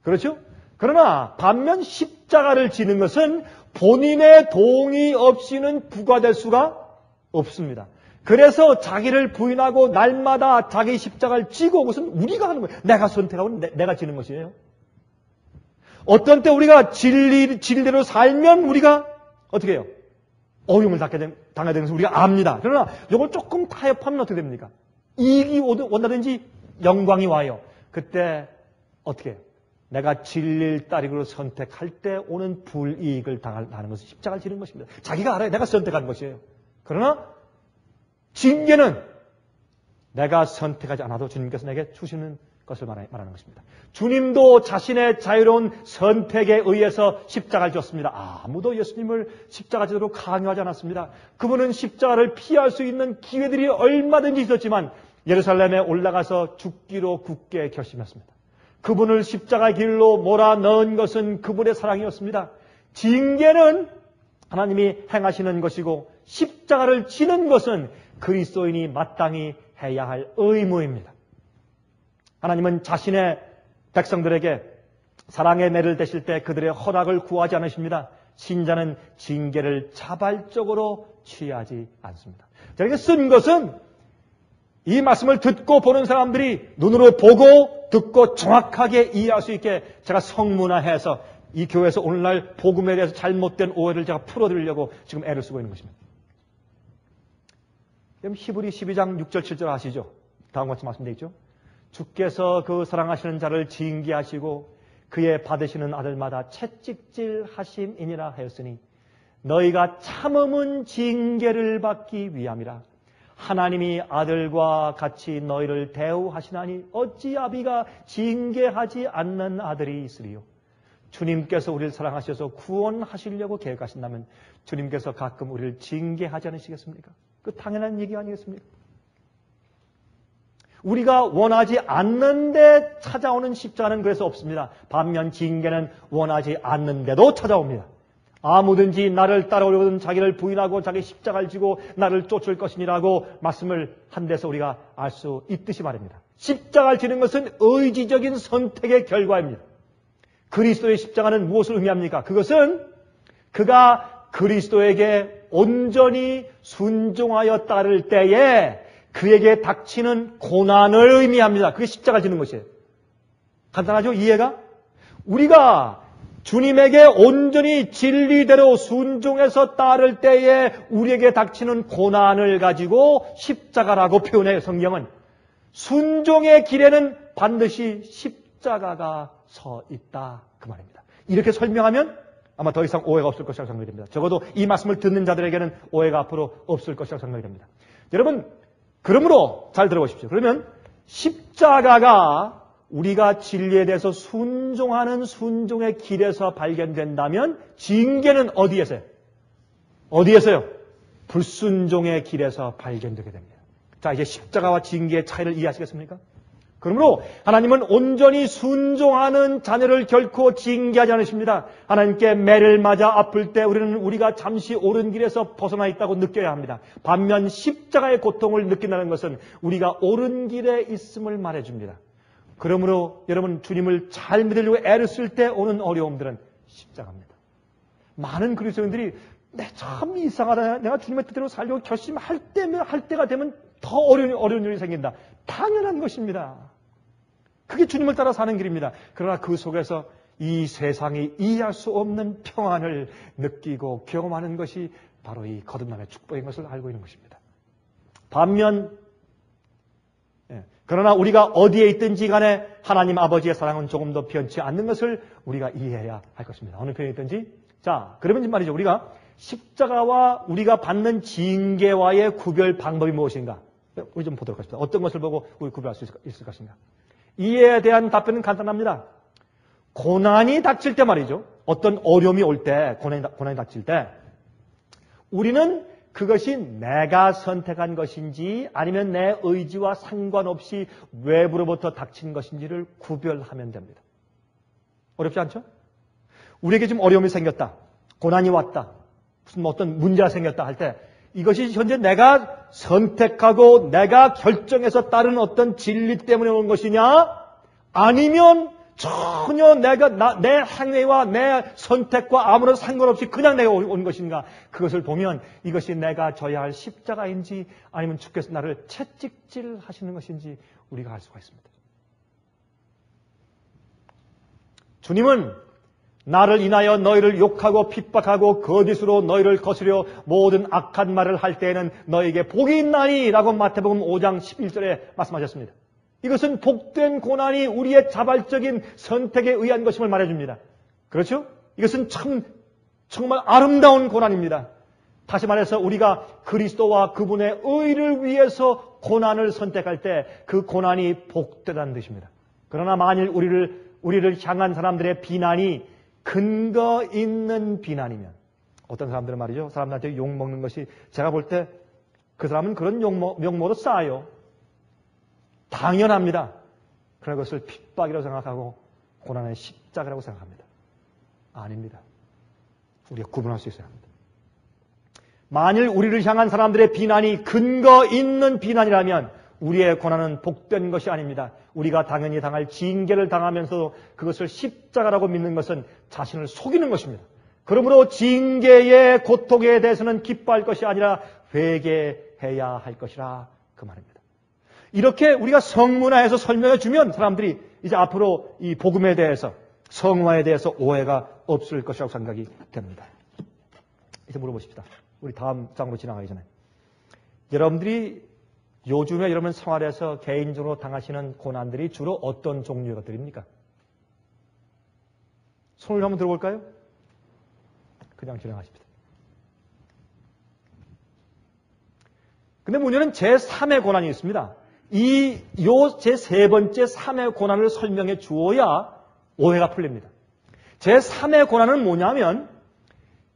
그렇죠? 그러나 반면 십자가를 지는 것은 본인의 동의 없이는 부과될 수가 없습니다. 그래서 자기를 부인하고 날마다 자기 십자가를 지고 그것은 우리가 하는 거예요. 내가 선택하고 내가 지는 것이에요. 어떤 때 우리가 진리대로 살면 우리가 어떻게 해요? 어려움을 당해야 되는 것을 우리가 압니다. 그러나 이걸 조금 타협하면 어떻게 됩니까? 이익이 온다든지 영광이 와요. 그때 어떻게 해요? 내가 진리를 따르기로 선택할 때 오는 불이익을 당하는 것은 십자가를 지는 것입니다. 자기가 알아요. 내가 선택한 것이에요. 그러나 징계는 내가 선택하지 않아도 주님께서 내게 주시는 것을 말하는 것입니다. 주님도 자신의 자유로운 선택에 의해서 십자가를 졌습니다. 아무도 예수님을 십자가 지도록 강요하지 않았습니다. 그분은 십자가를 피할 수 있는 기회들이 얼마든지 있었지만 예루살렘에 올라가서 죽기로 굳게 결심했습니다. 그분을 십자가 길로 몰아넣은 것은 그분의 사랑이었습니다. 징계는 하나님이 행하시는 것이고 십자가를 지는 것은 그리스도인이 마땅히 해야 할 의무입니다. 하나님은 자신의 백성들에게 사랑의 매를 대실 때 그들의 허락을 구하지 않으십니다. 신자는 징계를 자발적으로 취하지 않습니다. 저에게 쓴 것은 이 말씀을 듣고 보는 사람들이 눈으로 보고 듣고 정확하게 이해할 수 있게 제가 성문화해서 이 교회에서 오늘날 복음에 대해서 잘못된 오해를 제가 풀어드리려고 지금 애를 쓰고 있는 것입니다. 그럼 히브리 12장 6절 7절 아시죠? 다음과 같이 말씀되어 있죠? 주께서 그 사랑하시는 자를 징계하시고 그의 받으시는 아들마다 채찍질 하심이니라 하였으니 너희가 참음은 징계를 받기 위함이라. 하나님이 아들과 같이 너희를 대우하시나니 어찌 아비가 징계하지 않는 아들이 있으리요. 주님께서 우리를 사랑하셔서 구원하시려고 계획하신다면 주님께서 가끔 우리를 징계하지 않으시겠습니까? 그 당연한 얘기 아니겠습니까? 우리가 원하지 않는데 찾아오는 십자가는 그래서 없습니다. 반면 징계는 원하지 않는데도 찾아옵니다. 아무든지 나를 따라오려거든 자기를 부인하고 자기 십자가를 지고 나를 쫓을 것이니라고 말씀을 한 데서 우리가 알 수 있듯이 말입니다. 십자가를 지는 것은 의지적인 선택의 결과입니다. 그리스도의 십자가는 무엇을 의미합니까? 그것은 그가 그리스도에게 온전히 순종하여 따를 때에 그에게 닥치는 고난을 의미합니다. 그게 십자가를 지는 것이에요. 간단하죠? 이해가? 우리가 주님에게 온전히 진리대로 순종해서 따를 때에 우리에게 닥치는 고난을 가지고 십자가라고 표현해요. 성경은 순종의 길에는 반드시 십자가가 서 있다 그 말입니다. 이렇게 설명하면 아마 더 이상 오해가 없을 것이라고 생각이 됩니다. 적어도 이 말씀을 듣는 자들에게는 오해가 앞으로 없을 것이라고 생각이 됩니다. 여러분, 그러므로 잘 들어보십시오. 그러면 십자가가 우리가 진리에 대해서 순종하는 순종의 길에서 발견된다면 징계는 어디에서요? 어디에서요? 불순종의 길에서 발견되게 됩니다. 자, 이제 십자가와 징계의 차이를 이해하시겠습니까? 그러므로 하나님은 온전히 순종하는 자녀를 결코 징계하지 않으십니다. 하나님께 매를 맞아 아플 때 우리가 잠시 옳은 길에서 벗어나 있다고 느껴야 합니다. 반면 십자가의 고통을 느낀다는 것은 우리가 옳은 길에 있음을 말해줍니다. 그러므로 여러분 주님을 잘 믿으려고 애를 쓸 때 오는 어려움들은 십자가입니다. 많은 그리스도인들이 참 이상하다. 내가 주님의 뜻대로 살려고 결심할 때가 되면 더 어려운 일이 생긴다. 당연한 것입니다. 그게 주님을 따라 사는 길입니다. 그러나 그 속에서 이 세상이 이해할 수 없는 평안을 느끼고 경험하는 것이 바로 이 거듭남의 축복인 것을 알고 있는 것입니다. 반면 그러나 우리가 어디에 있든지 간에 하나님 아버지의 사랑은 조금 더 변치 않는 것을 우리가 이해해야 할 것입니다. 어느 편에 있든지. 자, 그러면 말이죠. 우리가 십자가와 우리가 받는 징계와의 구별 방법이 무엇인가? 우리 좀 보도록 하겠습니다. 어떤 것을 보고 우리 구별할 수 있을 것인가? 이에 대한 답변은 간단합니다. 고난이 닥칠 때 말이죠. 어떤 어려움이 올 때, 고난이 닥칠 때 우리는 그것이 내가 선택한 것인지 아니면 내 의지와 상관없이 외부로부터 닥친 것인지를 구별하면 됩니다. 어렵지 않죠? 우리에게 좀 어려움이 생겼다. 고난이 왔다. 무슨 어떤 문제가 생겼다 할 때 이것이 현재 내가 선택하고 내가 결정해서 따른 어떤 진리 때문에 온 것이냐? 아니면 전혀 내 행위와 내 선택과 아무런 상관없이 그냥 내가 온 것인가? 그것을 보면 이것이 내가 져야 할 십자가인지 아니면 주께서 나를 채찍질 하시는 것인지 우리가 알 수가 있습니다. 주님은 나를 인하여 너희를 욕하고 핍박하고 거짓으로 너희를 거스려 모든 악한 말을 할 때에는 너희에게 복이 있나니 라고 마태복음 5장 11절에 말씀하셨습니다. 이것은 복된 고난이 우리의 자발적인 선택에 의한 것임을 말해줍니다. 그렇죠? 이것은 정말 아름다운 고난입니다. 다시 말해서 우리가 그리스도와 그분의 의를 위해서 고난을 선택할 때 그 고난이 복되다는 뜻입니다. 그러나 만일 우리를 향한 사람들의 비난이 근거 있는 비난이면 어떤 사람들은 말이죠. 사람들한테 욕먹는 것이 제가 볼 때 그 사람은 그런 욕먹어도 싸요. 당연합니다. 그러나 그것을 핍박이라고 생각하고 고난의 십자가라고 생각합니다. 아닙니다. 우리가 구분할 수 있어야 합니다. 만일 우리를 향한 사람들의 비난이 근거 있는 비난이라면 우리의 고난은 복된 것이 아닙니다. 우리가 당연히 당할 징계를 당하면서도 그것을 십자가라고 믿는 것은 자신을 속이는 것입니다. 그러므로 징계의 고통에 대해서는 기뻐할 것이 아니라 회개해야 할 것이라 그 말입니다. 이렇게 우리가 성문화해서 설명해 주면 사람들이 이제 앞으로 이 복음에 대해서 성화에 대해서 오해가 없을 것이라고 생각이 됩니다. 이제 물어보십시다. 우리 다음 장으로 지나가기 전에 여러분들이 요즘에 여러분 생활에서 개인적으로 당하시는 고난들이 주로 어떤 종류의 것들입니까? 손을 한번 들어볼까요? 그냥 진행하십시다. 근데 문제는 제3의 고난이 있습니다. 제3번째 3의 고난을 설명해 주어야 오해가 풀립니다. 제3의 고난은 뭐냐면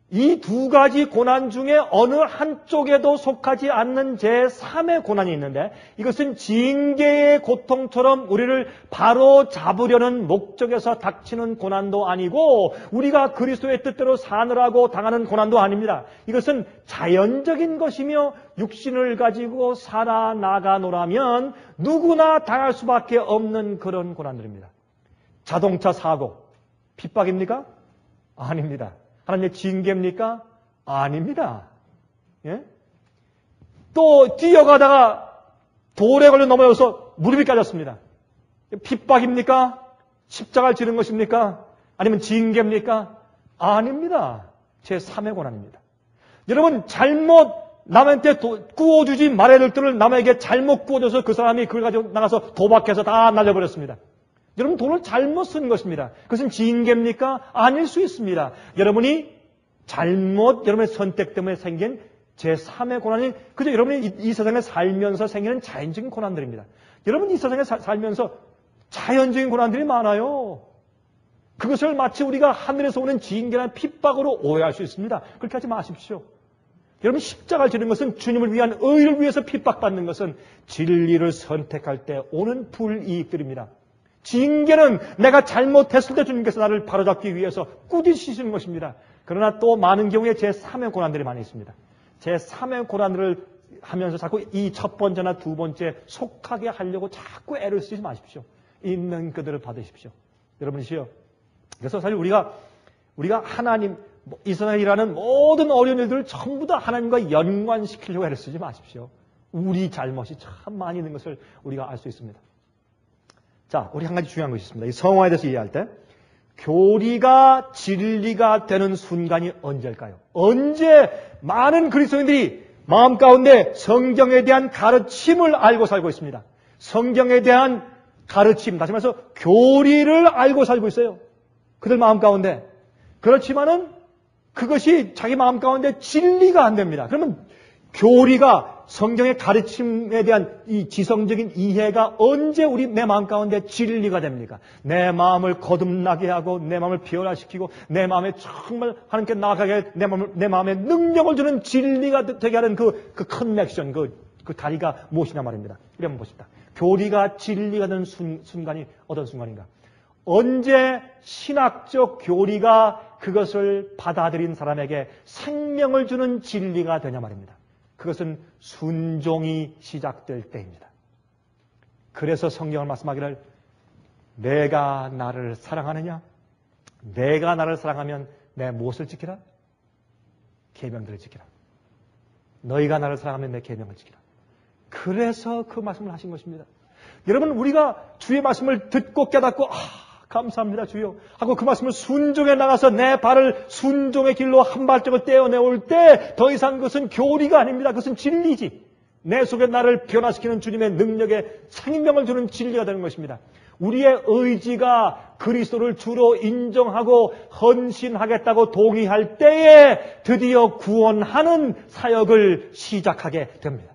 이 두 가지 고난 중에 어느 한쪽에도 속하지 않는 제3의 고난이 있는데 이것은 징계의 고통처럼 우리를 바로 잡으려는 목적에서 닥치는 고난도 아니고 우리가 그리스도의 뜻대로 사느라고 당하는 고난도 아닙니다. 이것은 자연적인 것이며 육신을 가지고 살아나가노라면 누구나 당할 수밖에 없는 그런 고난들입니다. 자동차 사고, 핍박입니까? 아닙니다. 하나님의 징계입니까? 아닙니다. 예? 또 뛰어가다가 돌에 걸려 넘어져서 무릎이 까졌습니다. 핍박입니까? 십자가를 지는 것입니까? 아니면 징계입니까? 아닙니다. 제3의 고난입니다. 여러분, 잘못 남한테 구워주지 말아야 될 돈을 남에게 잘못 구워줘서 그 사람이 그걸 가지고 나가서 도박해서 다 날려버렸습니다. 여러분, 돈을 잘못 쓴 것입니다. 그것은 징계입니까? 아닐 수 있습니다. 여러분이 잘못 여러분의 선택 때문에 생긴 제3의 고난이 그저 여러분이 이 세상에 살면서 생기는 자연적인 고난들입니다. 여러분 이 세상에 살면서 자연적인 고난들이 많아요. 그것을 마치 우리가 하늘에서 오는 징계나 핍박으로 오해할 수 있습니다. 그렇게 하지 마십시오. 여러분 십자가를 지는 것은 주님을 위한 의를 위해서 핍박받는 것은 진리를 선택할 때 오는 불이익들입니다. 징계는 내가 잘못했을 때 주님께서 나를 바로잡기 위해서 꾸짖으시는 것입니다. 그러나 또 많은 경우에 제3의 고난들이 많이 있습니다. 제3의 고난들을 하면서 자꾸 이 첫 번째나 두 번째 속하게 하려고 자꾸 애를 쓰지 마십시오. 있는 그들을 받으십시오. 여러분이시여. 그래서 사실 우리가 하나님, 이 세상에 일하는 모든 어려운 일들을 전부 다 하나님과 연관시키려고 애를 쓰지 마십시오. 우리 잘못이 참 많이 있는 것을 우리가 알 수 있습니다. 자, 우리 한 가지 중요한 것이 있습니다. 이 성화에 대해서 이해할 때 교리가 진리가 되는 순간이 언제일까요? 언제 많은 그리스도인들이 마음 가운데 성경에 대한 가르침을 알고 살고 있습니다. 성경에 대한 가르침, 다시 말해서 교리를 알고 살고 있어요. 그들 마음 가운데. 그렇지만은 그것이 자기 마음 가운데 진리가 안 됩니다. 그러면 교리가 성경의 가르침에 대한 이 지성적인 이해가 언제 내 마음 가운데 진리가 됩니까? 내 마음을 거듭나게 하고 내 마음을 변화시키고 내 마음에 정말 하나님께 나아가게 내 마음에 능력을 주는 진리가 되게 하는 그 커넥션, 그 다리가 무엇이냐 말입니다. 이리 한번 보십시다. 교리가 진리가 되는 순간이 어떤 순간인가? 언제 신학적 교리가 그것을 받아들인 사람에게 생명을 주는 진리가 되냐 말입니다. 그것은 순종이 시작될 때입니다. 그래서 성경을 말씀하기를 내가 나를 사랑하느냐? 내가 나를 사랑하면 내 무엇을 지키라? 계명들을 지키라. 너희가 나를 사랑하면 내 계명을 지키라. 그래서 그 말씀을 하신 것입니다. 여러분 우리가 주의 말씀을 듣고 깨닫고 감사합니다 주여 하고 그 말씀을 순종해 나가서 내 발을 순종의 길로 한 발짝을 떼어내올 때 더 이상 그것은 교리가 아닙니다. 그것은 진리지. 내 속에 나를 변화시키는 주님의 능력에 생명을 주는 진리가 되는 것입니다. 우리의 의지가 그리스도를 주로 인정하고 헌신하겠다고 동의할 때에 드디어 구원하는 사역을 시작하게 됩니다.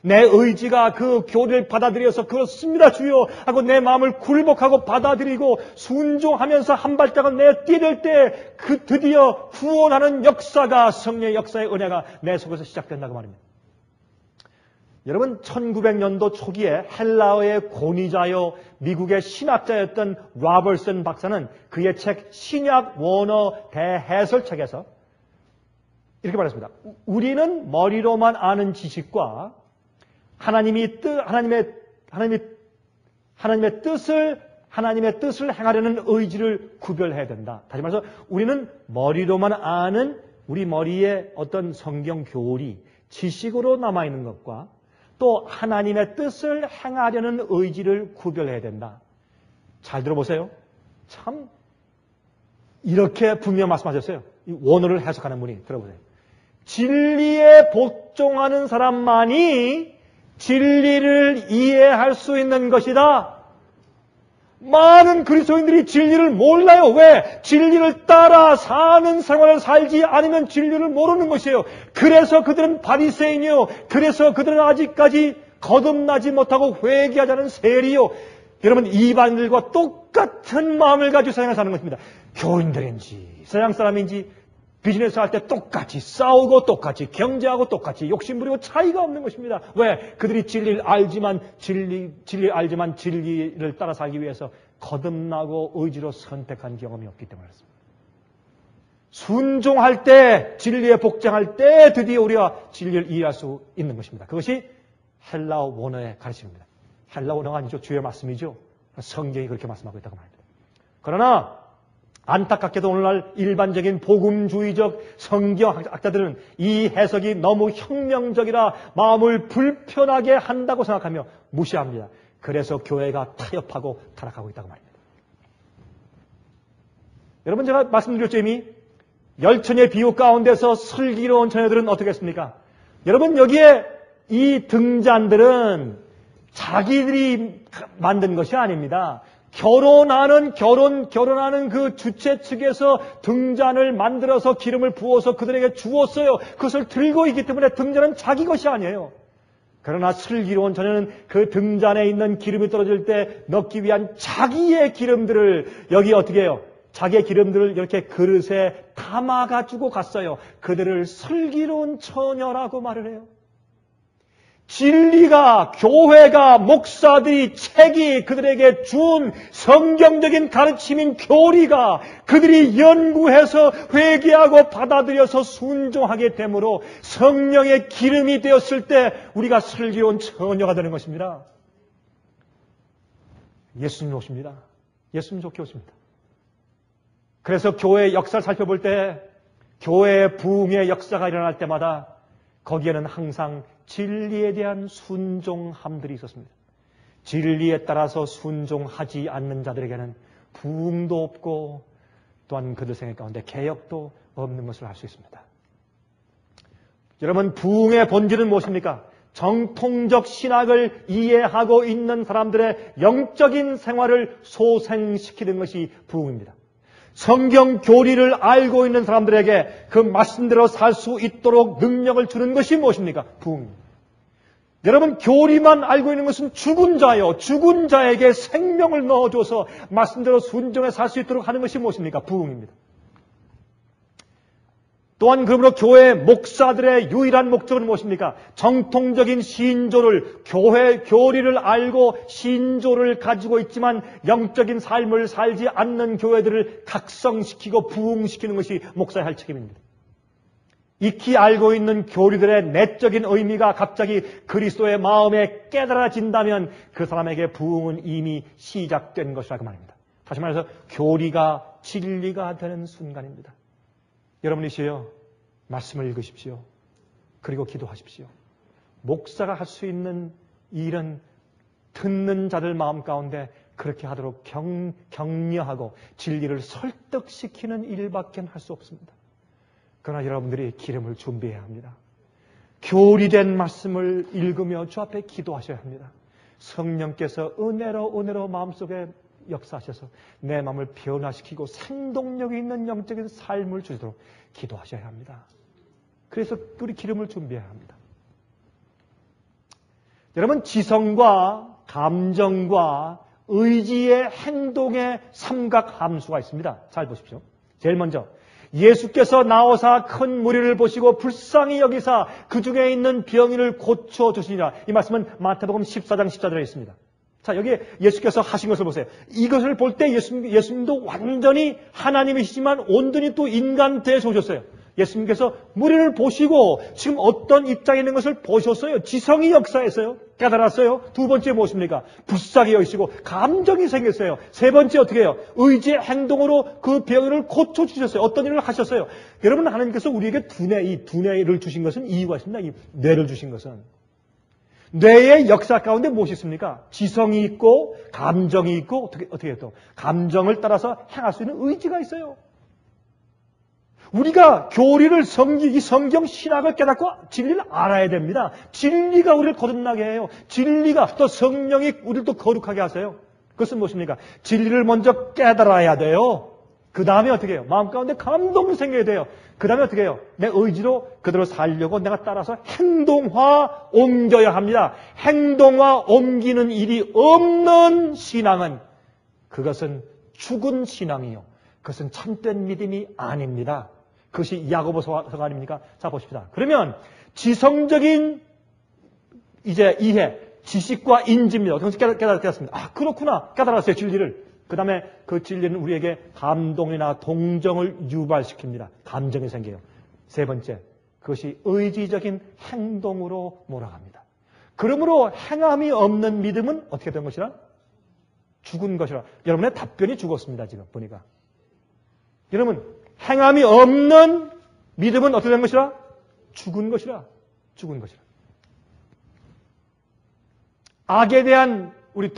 내 의지가 그 교리를 받아들여서 그렇습니다 주여 하고 내 마음을 굴복하고 받아들이고 순종하면서 한 발짝을 내디딜 때 그 드디어 구원하는 역사가 성령의 역사의 은혜가 내 속에서 시작된다고 말입니다. 여러분 1900년도 초기에 헬라어의 권위자요 미국의 신학자였던 로버슨 박사는 그의 책 신약 원어 대해설책에서 이렇게 말했습니다. 우리는 머리로만 아는 지식과 하나님의 뜻을 행하려는 의지를 구별해야 된다. 다시 말해서 우리는 머리로만 아는 우리 머리에 어떤 성경 교리, 지식으로 남아있는 것과 또 하나님의 뜻을 행하려는 의지를 구별해야 된다. 잘 들어보세요. 참 이렇게 분명 말씀하셨어요. 이 원어를 해석하는 분이 들어보세요. 진리에 복종하는 사람만이 진리를 이해할 수 있는 것이다. 많은 그리스도인들이 진리를 몰라요. 왜? 진리를 따라 사는 생활을 살지 않으면 진리를 모르는 것이에요. 그래서 그들은 바리새인이요. 그래서 그들은 아직까지 거듭나지 못하고 회개하자는 세리요. 여러분 이방인들과 똑같은 마음을 가지고 세상에 사는 것입니다. 교인들인지 서양 사람인지 비즈니스 할 때 똑같이 싸우고 똑같이 경제하고 똑같이 욕심부리고 차이가 없는 것입니다. 왜? 그들이 진리를 알지만 진리를 따라 살기 위해서 거듭나고 의지로 선택한 경험이 없기 때문에 그렇습니다. 순종할 때 진리에 복종할 때 드디어 우리가 진리를 이해할 수 있는 것입니다. 그것이 헬라어 원어의 가르침입니다. 헬라어 원어가 아니죠. 주의 말씀이죠. 성경이 그렇게 말씀하고 있다고 말합니다. 그러나 안타깝게도 오늘날 일반적인 복음주의적 성경학자들은 이 해석이 너무 혁명적이라 마음을 불편하게 한다고 생각하며 무시합니다. 그래서 교회가 타협하고 타락하고 있다고 말입니다. 여러분 제가 말씀드렸죠 이미 열처녀의 비유 가운데서 슬기로운 처녀들은 어떻게 했습니까? 여러분 여기에 이 등잔들은 자기들이 만든 것이 아닙니다. 결혼하는 그 주체 측에서 등잔을 만들어서 기름을 부어서 그들에게 주었어요. 그것을 들고 있기 때문에 등잔은 자기 것이 아니에요. 그러나 슬기로운 처녀는 그 등잔에 있는 기름이 떨어질 때 넣기 위한 자기의 기름들을 여기 어떻게 해요? 자기의 기름들을 이렇게 그릇에 담아가지고 갔어요. 그들을 슬기로운 처녀라고 말을 해요. 진리가, 교회가, 목사들이, 책이 그들에게 준 성경적인 가르침인 교리가 그들이 연구해서 회개하고 받아들여서 순종하게 되므로 성령의 기름이 되었을 때 우리가 슬기로운 처녀가 되는 것입니다. 예수님 오십니다. 예수님 좋게 오십니다. 그래서 교회의 역사를 살펴볼 때 교회의 부흥의 역사가 일어날 때마다 거기에는 항상 진리에 대한 순종함들이 있었습니다. 진리에 따라서 순종하지 않는 자들에게는 부흥도 없고 또한 그들 생각 가운데 개혁도 없는 것을 알 수 있습니다. 여러분 부흥의 본질은 무엇입니까? 정통적 신학을 이해하고 있는 사람들의 영적인 생활을 소생시키는 것이 부흥입니다. 성경 교리를 알고 있는 사람들에게 그 말씀대로 살 수 있도록 능력을 주는 것이 무엇입니까? 부흥입니다. 여러분 교리만 알고 있는 것은 죽은 자요. 죽은 자에게 생명을 넣어줘서 말씀대로 순종해 살 수 있도록 하는 것이 무엇입니까? 부흥입니다. 또한 그러므로 교회 목사들의 유일한 목적은 무엇입니까? 정통적인 신조를, 교회 교리를 알고 신조를 가지고 있지만 영적인 삶을 살지 않는 교회들을 각성시키고 부흥시키는 것이 목사의 할 책임입니다. 익히 알고 있는 교리들의 내적인 의미가 갑자기 그리스도의 마음에 깨달아진다면 그 사람에게 부흥은 이미 시작된 것이라고 말입니다. 다시 말해서 교리가 진리가 되는 순간입니다. 여러분이시여 말씀을 읽으십시오. 그리고 기도하십시오. 목사가 할 수 있는 일은 듣는 자들 마음 가운데 그렇게 하도록 격려하고 진리를 설득시키는 일밖에 할 수 없습니다. 그러나 여러분들이 기름을 준비해야 합니다. 교리된 말씀을 읽으며 주 앞에 기도하셔야 합니다. 성령께서 은혜로 마음속에 역사하셔서 내 마음을 변화시키고 생동력이 있는 영적인 삶을 주도록 기도하셔야 합니다. 그래서 우리 기름을 준비해야 합니다. 여러분 지성과 감정과 의지의 행동의 삼각함수가 있습니다. 잘 보십시오. 제일 먼저 예수께서 나오사 큰 무리를 보시고 불쌍히 여기사 그 중에 있는 병인을 고쳐주시니라. 이 말씀은 마태복음 14장 14절에 있습니다. 자, 여기 예수께서 하신 것을 보세요. 이것을 볼 때 예수님도 완전히 하나님이시지만 온전히 또 인간 되셔 오셨어요. 예수님께서 무리를 보시고 지금 어떤 입장에 있는 것을 보셨어요. 지성이 역사했어요. 깨달았어요. 두 번째 무엇입니까? 불쌍히 여기시고 감정이 생겼어요. 세 번째 어떻게 해요? 의지의 행동으로 그 병을 고쳐주셨어요. 어떤 일을 하셨어요? 여러분 하나님께서 우리에게 이 두뇌를 주신 것은 이유가 있습니다. 이 뇌를 주신 것은. 뇌의 역사 가운데 무엇이 있습니까? 지성이 있고 감정이 있고 어떻게 또 감정을 따라서 행할 수 있는 의지가 있어요. 우리가 교리를 성경 신학을 깨닫고 진리를 알아야 됩니다. 진리가 우리를 거듭나게 해요. 진리가 또 성령이 우리를 또 거룩하게 하세요. 그것은 무엇입니까? 진리를 먼저 깨달아야 돼요. 그 다음에 어떻게 해요? 마음 가운데 감동이 생겨야 돼요. 그 다음에 어떻게 해요? 내 의지로 그대로 살려고 내가 따라서 행동화 옮겨야 합니다. 행동화 옮기는 일이 없는 신앙은 그것은 죽은 신앙이요. 그것은 참된 믿음이 아닙니다. 그것이 야고보서가 아닙니까? 자, 보십시다. 그러면 지성적인 이제 이해, 지식과 인지입니다. 그래서 깨달았습니다. 아, 그렇구나. 깨달았어요, 진리를. 그 다음에 그 진리는 우리에게 감동이나 동정을 유발시킵니다. 감정이 생겨요. 세 번째, 그것이 의지적인 행동으로 몰아갑니다. 그러므로 행함이 없는 믿음은 어떻게 된 것이라? 죽은 것이라. 여러분의 답변이 죽었습니다, 지금 보니까. 여러분, 행함이 없는 믿음은 어떻게 된 것이라? 죽은 것이라. 죽은 것이라. 악에 대한 우리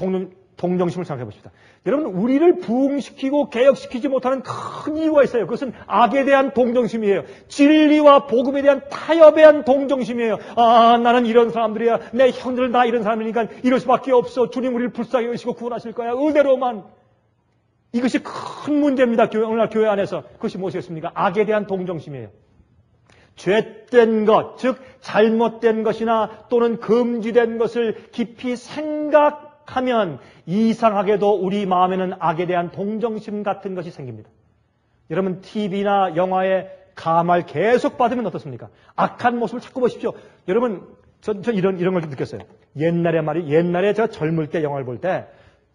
동정심을 생각해 보십시다. 여러분, 우리를 부흥시키고 개혁시키지 못하는 큰 이유가 있어요. 그것은 악에 대한 동정심이에요. 진리와 복음에 대한 타협에 대한 동정심이에요. 아, 나는 이런 사람들이야. 내 형들 다 이런 사람이니까 이럴 수밖에 없어. 주님 우리를 불쌍히 여기시고 구원하실 거야. 의대로만. 이것이 큰 문제입니다. 오늘날 교회 안에서. 그것이 무엇이겠습니까? 악에 대한 동정심이에요. 죄된 것, 즉 잘못된 것이나 또는 금지된 것을 깊이 생각하면 이상하게도 우리 마음에는 악에 대한 동정심 같은 것이 생깁니다. 여러분, TV나 영화에 감화를 계속 받으면 어떻습니까? 악한 모습을 자꾸 보십시오. 여러분, 전 이런 걸 느꼈어요. 옛날에 제가 젊을 때 영화를 볼 때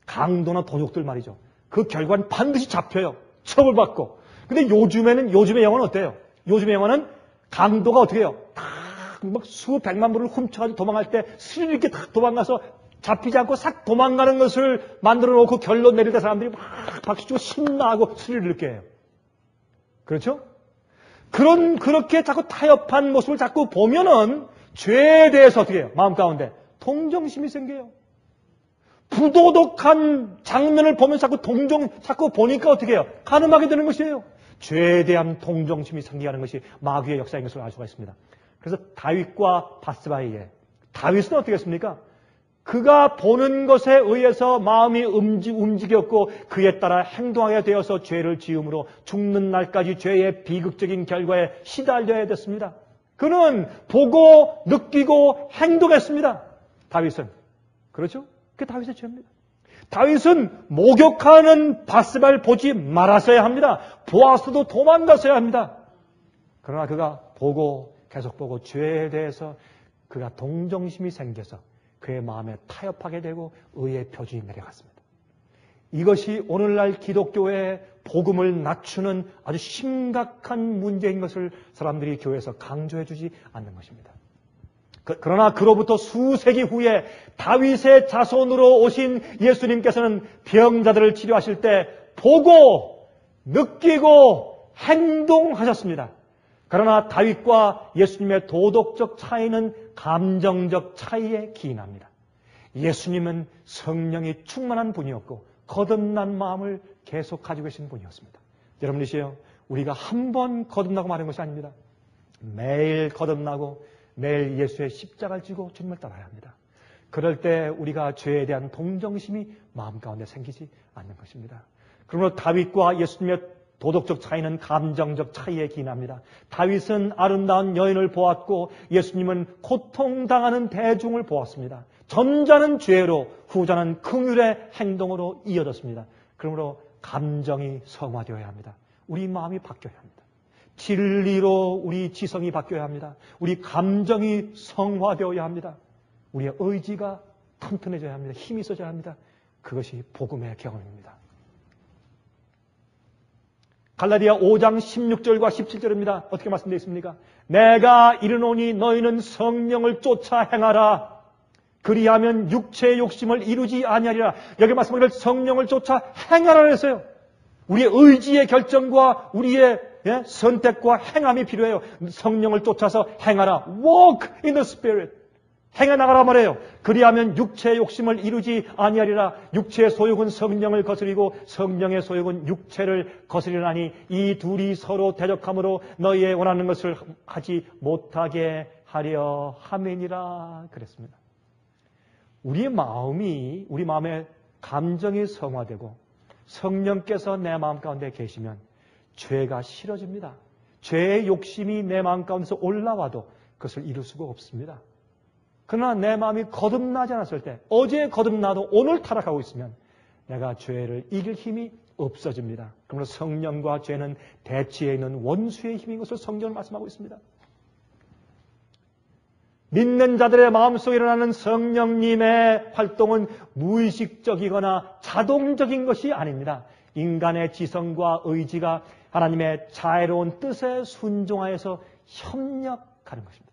강도나 도둑들 말이죠. 그 결과는 반드시 잡혀요. 처벌받고. 근데 요즘의 영화는 어때요? 요즘의 영화는 강도가 어떻게 해요? 막 수백만 불을 훔쳐가지고 도망갈 때 스릴 있게 딱 도망가서 잡히지 않고 싹 도망가는 것을 만들어 놓고 결론 내릴 때 사람들이 막 박수치고 신나고 스릴을 느껴 해요. 그렇죠? 그렇게 자꾸 타협한 모습을 자꾸 보면은 죄에 대해서 어떻게 해요? 마음 가운데 동정심이 생겨요. 부도덕한 장면을 보면서 자꾸 보니까 어떻게 해요? 가늠하게 되는 것이에요. 죄에 대한 동정심이 생기게 하는 것이 마귀의 역사인 것을 알 수가 있습니다. 그래서 다윗과 바스바에게 다윗은 어떻게 했습니까? 그가 보는 것에 의해서 마음이 움직였고 그에 따라 행동하게 되어서 죄를 지음으로 죽는 날까지 죄의 비극적인 결과에 시달려야 됐습니다. 그는 보고 느끼고 행동했습니다. 다윗은. 그렇죠? 그게 다윗의 죄입니다. 다윗은 목욕하는 바스바를 보지 말았어야 합니다. 보았어도 도망갔어야 합니다. 그러나 그가 계속 보고 죄에 대해서 그가 동정심이 생겨서 그의 마음에 타협하게 되고 의의 표준이 내려갔습니다. 이것이 오늘날 기독교의 복음을 낮추는 아주 심각한 문제인 것을 사람들이 교회에서 강조해 주지 않는 것입니다. 그러나 그로부터 수세기 후에 다윗의 자손으로 오신 예수님께서는 병자들을 치료하실 때 보고 느끼고 행동하셨습니다. 그러나 다윗과 예수님의 도덕적 차이는 감정적 차이에 기인합니다. 예수님은 성령이 충만한 분이었고 거듭난 마음을 계속 가지고 계신 분이었습니다. 여러분이시여, 우리가 한 번 거듭나고 마는 것이 아닙니다. 매일 거듭나고 매일 예수의 십자가를 지고 주님을 따라야 합니다. 그럴 때 우리가 죄에 대한 동정심이 마음 가운데 생기지 않는 것입니다. 그러므로 다윗과 예수님의 도덕적 차이는 감정적 차이에 기인합니다. 다윗은 아름다운 여인을 보았고 예수님은 고통당하는 대중을 보았습니다. 전자는 죄로 후자는 긍휼의 행동으로 이어졌습니다. 그러므로 감정이 성화되어야 합니다. 우리 마음이 바뀌어야 합니다. 진리로 우리 지성이 바뀌어야 합니다. 우리 감정이 성화되어야 합니다. 우리의 의지가 튼튼해져야 합니다. 힘이 있어져야 합니다. 그것이 복음의 경험입니다. 갈라디아 5장 16절과 17절입니다. 어떻게 말씀되어 있습니까? 내가 이르노니 너희는 성령을 쫓아 행하라. 그리하면 육체의 욕심을 이루지 아니하리라. 여기 말씀하기를 성령을 쫓아 행하라 했어요. 우리의 의지의 결정과 우리의 선택과 행함이 필요해요. 성령을 쫓아서 행하라. Walk in the Spirit. 행해 나가라 말해요. 그리하면 육체의 욕심을 이루지 아니하리라. 육체의 소욕은 성령을 거스리고 성령의 소욕은 육체를 거스리라니 이 둘이 서로 대적함으로 너희의 원하는 것을 하지 못하게 하려 함이니라 그랬습니다. 우리 마음의 감정이 성화되고 성령께서 내 마음 가운데 계시면 죄가 싫어집니다. 죄의 욕심이 내 마음 가운데서 올라와도 그것을 이룰 수가 없습니다. 그러나 내 마음이 거듭나지 않았을 때, 어제 거듭나도 오늘 타락하고 있으면 내가 죄를 이길 힘이 없어집니다. 그러므로 성령과 죄는 대치해 있는 원수의 힘인 것을 성경은 말씀하고 있습니다. 믿는 자들의 마음속에 일어나는 성령님의 활동은 무의식적이거나 자동적인 것이 아닙니다. 인간의 지성과 의지가 하나님의 자애로운 뜻에 순종하여서 협력하는 것입니다.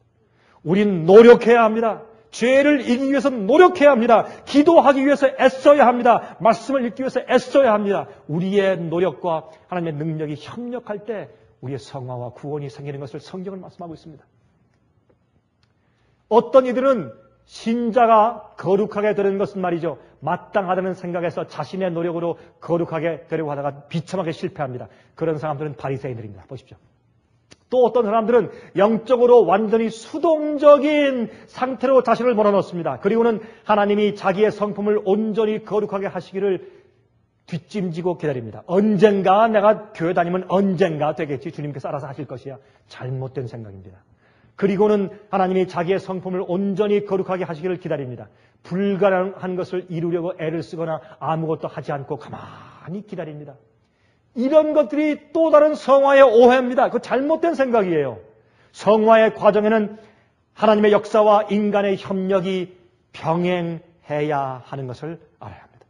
우린 노력해야 합니다. 죄를 이기기 위해서 노력해야 합니다. 기도하기 위해서 애써야 합니다. 말씀을 읽기 위해서 애써야 합니다. 우리의 노력과 하나님의 능력이 협력할 때 우리의 성화와 구원이 생기는 것을 성경은 말씀하고 있습니다. 어떤 이들은 신자가 거룩하게 되는 것은 말이죠. 마땅하다는 생각에서 자신의 노력으로 거룩하게 되려고 하다가 비참하게 실패합니다. 그런 사람들은 바리새인들입니다. 보십시오. 또 어떤 사람들은 영적으로 완전히 수동적인 상태로 자신을 몰아넣습니다. 그리고는 하나님이 자기의 성품을 온전히 거룩하게 하시기를 뒷짐지고 기다립니다. 언젠가 내가 교회 다니면 언젠가 되겠지. 주님께서 알아서 하실 것이야. 잘못된 생각입니다. 그리고는 하나님이 자기의 성품을 온전히 거룩하게 하시기를 기다립니다. 불가능한 것을 이루려고 애를 쓰거나 아무것도 하지 않고 가만히 기다립니다. 이런 것들이 또 다른 성화의 오해입니다. 그 잘못된 생각이에요. 성화의 과정에는 하나님의 역사와 인간의 협력이 병행해야 하는 것을 알아야 합니다.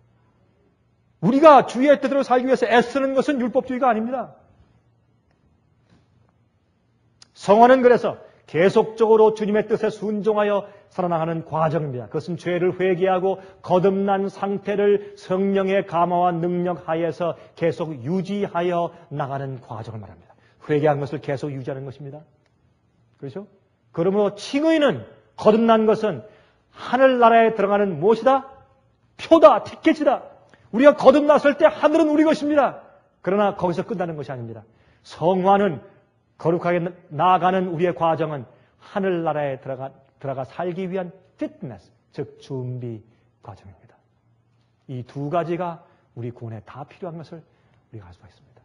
우리가 주의 뜻대로 살기 위해서 애쓰는 것은 율법주의가 아닙니다. 성화는 그래서 계속적으로 주님의 뜻에 순종하여 살아나가는 과정입니다. 그것은 죄를 회개하고 거듭난 상태를 성령의 감화와 능력 하에서 계속 유지하여 나가는 과정을 말합니다. 회개한 것을 계속 유지하는 것입니다. 그렇죠? 그러므로 칭의는, 거듭난 것은 하늘나라에 들어가는 무엇이다? 표다, 티켓이다. 우리가 거듭났을 때 하늘은 우리 것입니다. 그러나 거기서 끝나는 것이 아닙니다. 성화는, 거룩하게 나아가는 우리의 과정은 하늘나라에 들어가 살기 위한 fitness, 즉 준비 과정입니다. 이 두 가지가 우리 구원에 다 필요한 것을 우리가 알 수가 있습니다.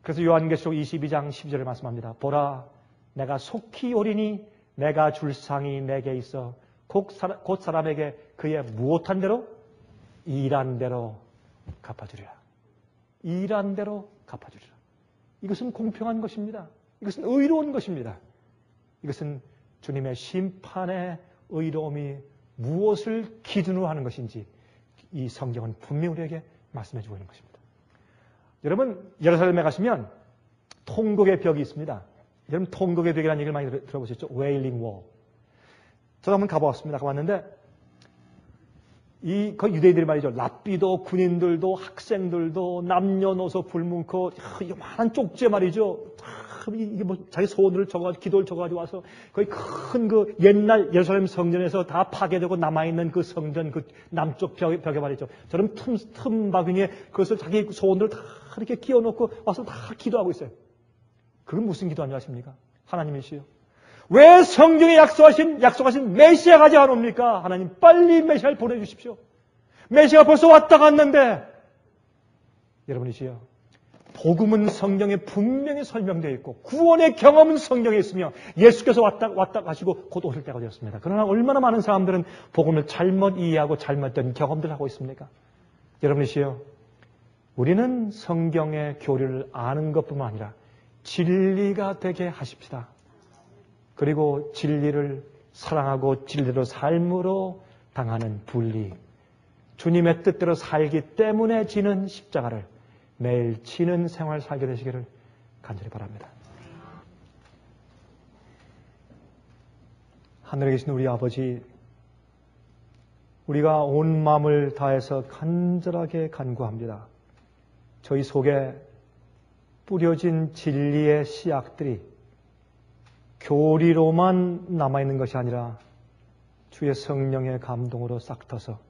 그래서 요한계시록 22장 12절을 말씀합니다. 보라, 내가 속히 오리니 내가 줄 상이 내게 있어 곧 사람에게 그의 무엇한 대로? 일한 대로 갚아주리라. 일한 대로 갚아주리라. 이것은 공평한 것입니다. 이것은 의로운 것입니다. 이것은 주님의 심판의 의로움이 무엇을 기준으로 하는 것인지 이 성경은 분명히 우리에게 말씀해 주고 있는 것입니다. 여러분, 예루살렘에 가시면 통곡의 벽이 있습니다. 여러분, 통곡의 벽이라는 얘기를 많이 들어보셨죠? Wailing Wall. 저도 한번 가보았습니다. 가봤는데 그 유대인들이 말이죠. 랍비도, 군인들도, 학생들도, 남녀노소 불문코, 요만한 쪽지에 말이죠. 이게 뭐 자기 소원을 적어가지고, 기도를 적어가지고 와서 거의 큰 그 옛날 예루살렘 성전에서 다 파괴되고 남아있는 그 성전 그 남쪽 벽에 말이죠. 저런 틈바구니에 그것을 자기 소원을 다 이렇게 끼워놓고 와서 다 기도하고 있어요. 그건 무슨 기도하는 줄 아십니까? 하나님이시여. 왜 성경에 약속하신 메시아가 아직 안 옵니까? 하나님 빨리 메시아를 보내주십시오. 메시아가 벌써 왔다 갔는데 여러분이시여, 복음은 성경에 분명히 설명되어 있고 구원의 경험은 성경에 있으며 예수께서 왔다 가시고 곧 오실 때가 되었습니다. 그러나 얼마나 많은 사람들은 복음을 잘못 이해하고 잘못된 경험들을 하고 있습니까? 여러분이시여, 우리는 성경의 교리를 아는 것뿐만 아니라 진리가 되게 하십시다. 그리고 진리를 사랑하고 진리로 삶으로 당하는 분리, 주님의 뜻대로 살기 때문에 지는 십자가를 매일 지는 생활 살게 되시기를 간절히 바랍니다. 하늘에 계신 우리 아버지, 우리가 온 마음을 다해서 간절하게 간구합니다. 저희 속에 뿌려진 진리의 씨앗들이 교리로만 남아있는 것이 아니라 주의 성령의 감동으로 싹 터서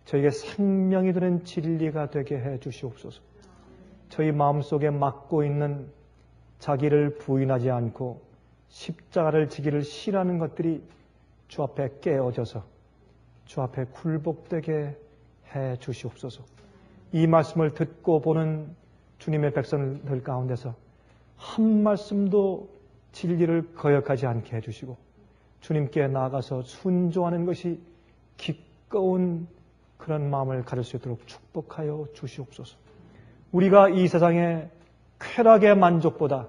저에게 생명이 되는 진리가 되게 해 주시옵소서. 저희 마음속에 막고 있는 자기를 부인하지 않고 십자가를 지기를 싫어하는 것들이 주 앞에 깨어져서 주 앞에 굴복되게 해 주시옵소서. 이 말씀을 듣고 보는 주님의 백성들 가운데서 한 말씀도 진리를 거역하지 않게 해주시고 주님께 나아가서 순종하는 것이 기꺼운 그런 마음을 가질 수 있도록 축복하여 주시옵소서. 우리가 이 세상의 쾌락의 만족보다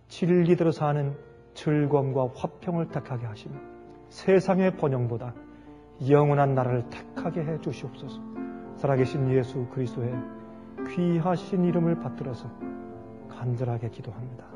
진리대로 사는 즐거움과 화평을 택하게 하시며 세상의 번영보다 영원한 나라를 택하게 해 주시옵소서. 살아계신 예수 그리스도의 귀하신 이름을 받들어서 간절하게 기도합니다.